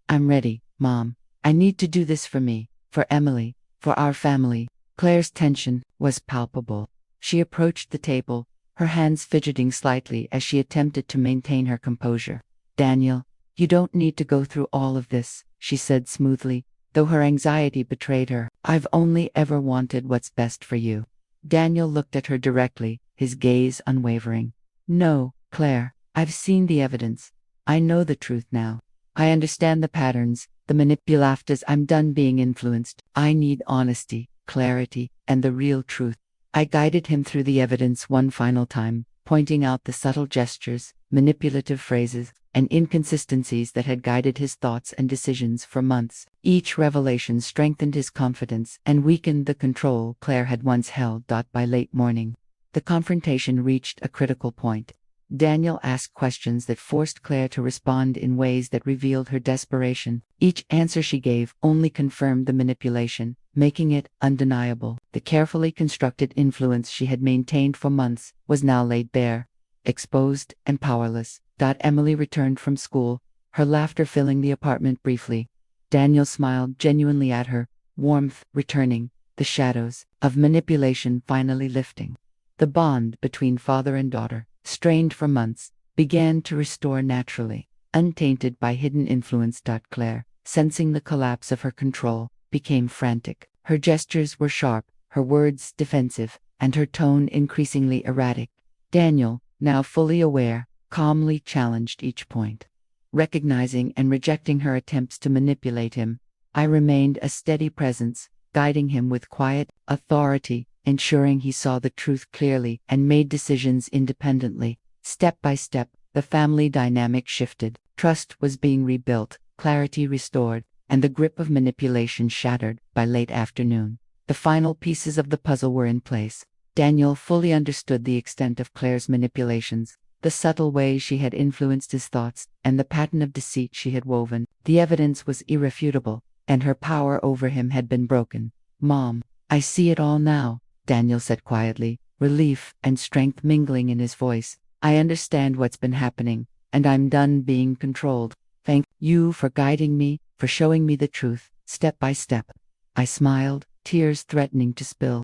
I'm ready, Mom. I need to do this for me, for Emily, for our family." Claire's tension was palpable. She approached the table, her hands fidgeting slightly as she attempted to maintain her composure. "Daniel, you don't need to go through all of this," she said smoothly, though her anxiety betrayed her. "I've only ever wanted what's best for you." Daniel looked at her directly, his gaze unwavering. "No, Claire, I've seen the evidence. I know the truth now. I understand the patterns, the manipulations. I'm done being influenced. I need honesty, clarity, and the real truth." I guided him through the evidence one final time, pointing out the subtle gestures, manipulative phrases, and inconsistencies that had guided his thoughts and decisions for months. Each revelation strengthened his confidence and weakened the control Claire had once held. By late morning, the confrontation reached a critical point. Daniel asked questions that forced Claire to respond in ways that revealed her desperation. Each answer she gave only confirmed the manipulation, making it undeniable. The carefully constructed influence she had maintained for months was now laid bare, exposed and powerless. Emily returned from school, her laughter filling the apartment briefly. Daniel smiled genuinely at her, warmth returning, the shadows of manipulation finally lifting. The bond between father and daughter, strained for months, began to restore naturally, untainted by hidden influence. Claire, sensing the collapse of her control, became frantic. Her gestures were sharp, her words defensive, and her tone increasingly erratic. Daniel, now fully aware, calmly challenged each point. Recognizing and rejecting her attempts to manipulate him, I remained a steady presence, guiding him with quiet authority, ensuring he saw the truth clearly and made decisions independently. Step by step, the family dynamic shifted. Trust was being rebuilt, clarity restored, and the grip of manipulation shattered. By late afternoon, the final pieces of the puzzle were in place. Daniel fully understood the extent of Claire's manipulations, the subtle ways she had influenced his thoughts, and the pattern of deceit she had woven. The evidence was irrefutable, and her power over him had been broken. "Mom, I see it all now," Daniel said quietly, relief and strength mingling in his voice. "I understand what's been happening, and I'm done being controlled. Thank you for guiding me, for showing me the truth, step by step." I smiled, tears threatening to spill.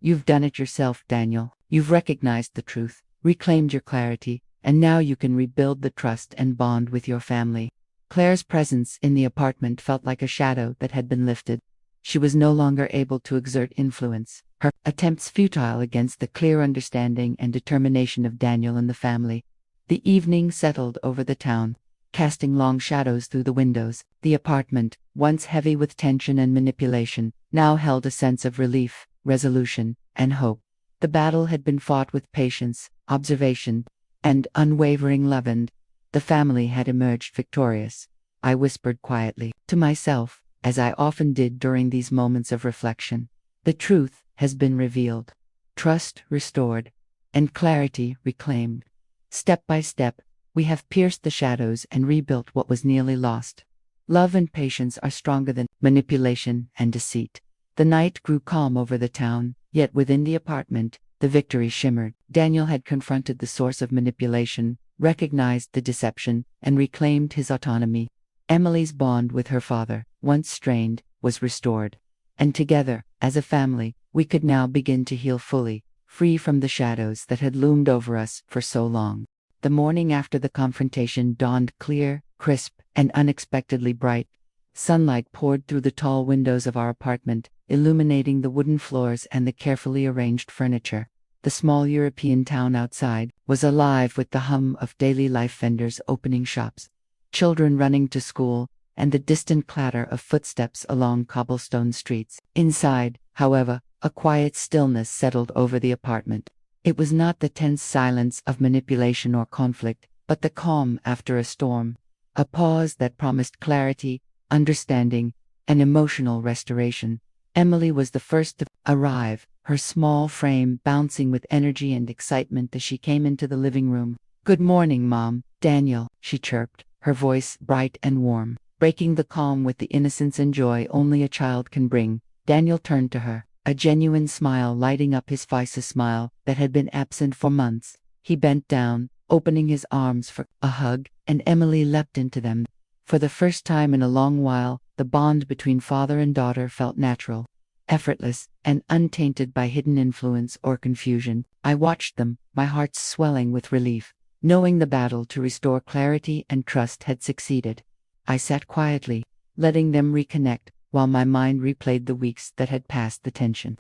"You've done it yourself, Daniel. You've recognized the truth, reclaimed your clarity, and now you can rebuild the trust and bond with your family." Claire's presence in the apartment felt like a shadow that had been lifted. She was no longer able to exert influence, her attempts futile against the clear understanding and determination of Daniel and the family. The evening settled over the town, casting long shadows through the windows. The apartment, once heavy with tension and manipulation, now held a sense of relief, resolution, and hope. The battle had been fought with patience, observation, and unwavering love, and the family had emerged victorious. I whispered quietly to myself, as I often did during these moments of reflection. The truth has been revealed, trust restored, and clarity reclaimed. Step by step, we have pierced the shadows and rebuilt what was nearly lost. Love and patience are stronger than manipulation and deceit. The night grew calm over the town, yet within the apartment, the victory shimmered. Daniel had confronted the source of manipulation, recognized the deception, and reclaimed his autonomy. Emily's bond with her father, once strained, was restored. And together, as a family, we could now begin to heal fully, free from the shadows that had loomed over us for so long. The morning after the confrontation dawned clear, crisp, and unexpectedly bright. Sunlight poured through the tall windows of our apartment, illuminating the wooden floors and the carefully arranged furniture. The small European town outside was alive with the hum of daily life, vendors opening shops, children running to school, and the distant clatter of footsteps along cobblestone streets. Inside, however, a quiet stillness settled over the apartment. It was not the tense silence of manipulation or conflict, but the calm after a storm. A pause that promised clarity, understanding, and emotional restoration. Emily was the first to arrive, her small frame bouncing with energy and excitement as she came into the living room. "Good morning, Mom." "Daniel," she chirped, her voice bright and warm, breaking the calm with the innocence and joy only a child can bring. Daniel turned to her, a genuine smile lighting up his face, a smile that had been absent for months. He bent down, opening his arms for a hug, and Emily leapt into them. For the first time in a long while, the bond between father and daughter felt natural, effortless, and untainted by hidden influence or confusion. I watched them, my heart swelling with relief, knowing the battle to restore clarity and trust had succeeded. I sat quietly, letting them reconnect, while my mind replayed the weeks that had passed, the tension,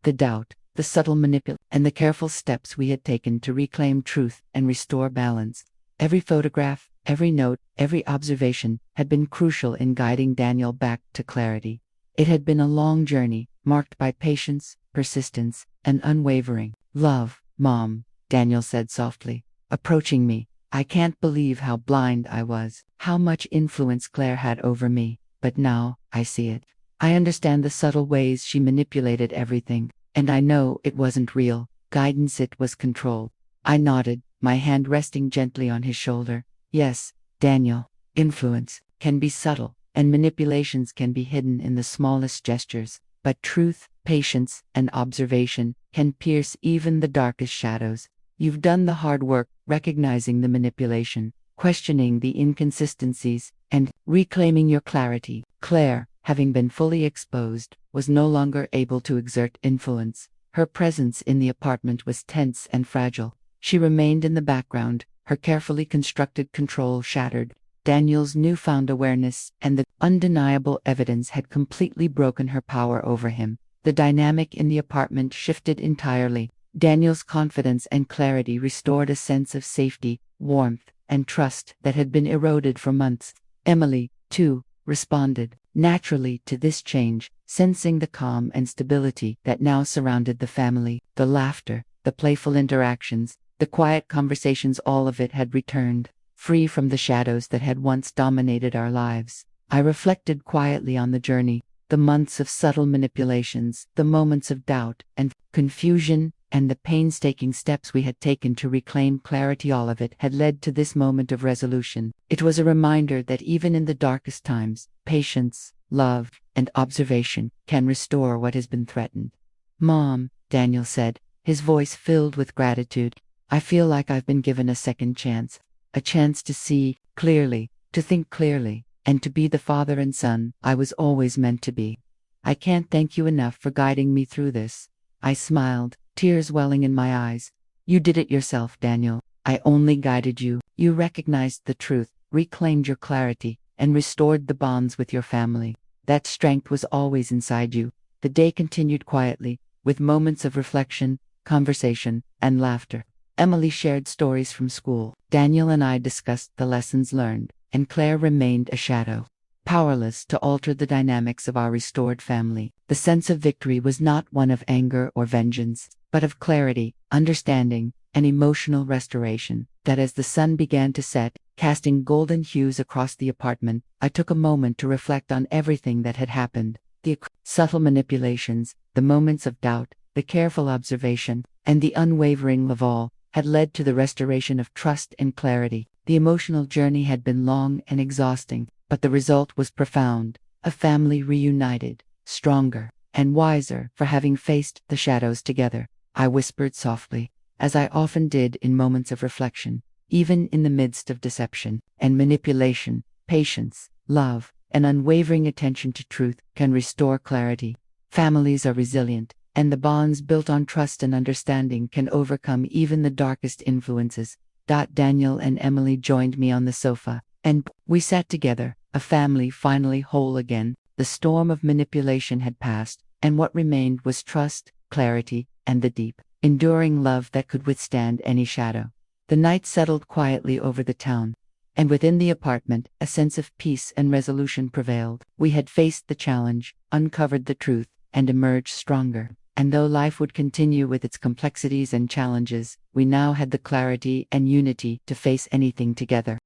the doubt, the subtle manipulation, and the careful steps we had taken to reclaim truth and restore balance. Every photograph, every note, every observation had been crucial in guiding Daniel back to clarity. It had been a long journey, marked by patience, persistence, and unwavering love. "Mom," Daniel said softly, approaching me, I can't believe how blind I was, how much influence Claire had over me, but now, I see it. I understand the subtle ways she manipulated everything, and I know it wasn't real guidance, it was control. I nodded, my hand resting gently on his shoulder. Yes, Daniel, influence can be subtle, and manipulations can be hidden in the smallest gestures, but truth, patience, and observation can pierce even the darkest shadows. You've done the hard work, recognizing the manipulation, questioning the inconsistencies, and reclaiming your clarity. Claire, having been fully exposed, was no longer able to exert influence. Her presence in the apartment was tense and fragile. She remained in the background, her carefully constructed control shattered. Daniel's newfound awareness and the undeniable evidence had completely broken her power over him. The dynamic in the apartment shifted entirely. Daniel's confidence and clarity restored a sense of safety, warmth, and trust that had been eroded for months. Emily, too, responded naturally to this change, sensing the calm and stability that now surrounded the family. The laughter, the playful interactions, the quiet conversations, all of it had returned, free from the shadows that had once dominated our lives. I reflected quietly on the journey, the months of subtle manipulations, the moments of doubt and confusion, and the painstaking steps we had taken to reclaim clarity. All of it had led to this moment of resolution. It was a reminder that even in the darkest times, patience, love, and observation can restore what has been threatened. Mom, Daniel said, his voice filled with gratitude, I feel like I've been given a second chance, a chance to see clearly, to think clearly, and to be the father and son I was always meant to be. I can't thank you enough for guiding me through this. I smiled, tears welling in my eyes. You did it yourself, Daniel. I only guided you. You recognized the truth, reclaimed your clarity, and restored the bonds with your family. That strength was always inside you. The day continued quietly, with moments of reflection, conversation, and laughter. Emily shared stories from school. Daniel and I discussed the lessons learned, and Claire remained a shadow, powerless to alter the dynamics of our restored family. The sense of victory was not one of anger or vengeance, but of clarity, understanding, and emotional restoration. That as the sun began to set, casting golden hues across the apartment, I took a moment to reflect on everything that had happened. The subtle manipulations, the moments of doubt, the careful observation, and the unwavering love all had led to the restoration of trust and clarity. The emotional journey had been long and exhausting, but the result was profound. A family reunited, stronger, and wiser for having faced the shadows together. I whispered softly, as I often did in moments of reflection. Even in the midst of deception and manipulation, patience, love, and unwavering attention to truth can restore clarity. Families are resilient, and the bonds built on trust and understanding can overcome even the darkest influences. Daniel and Emily joined me on the sofa, and we sat together, a family finally whole again. The storm of manipulation had passed, and what remained was trust, clarity, and the deep, enduring love that could withstand any shadow. The night settled quietly over the town, and within the apartment, a sense of peace and resolution prevailed. We had faced the challenge, uncovered the truth, and emerged stronger. And though life would continue with its complexities and challenges, we now had the clarity and unity to face anything together.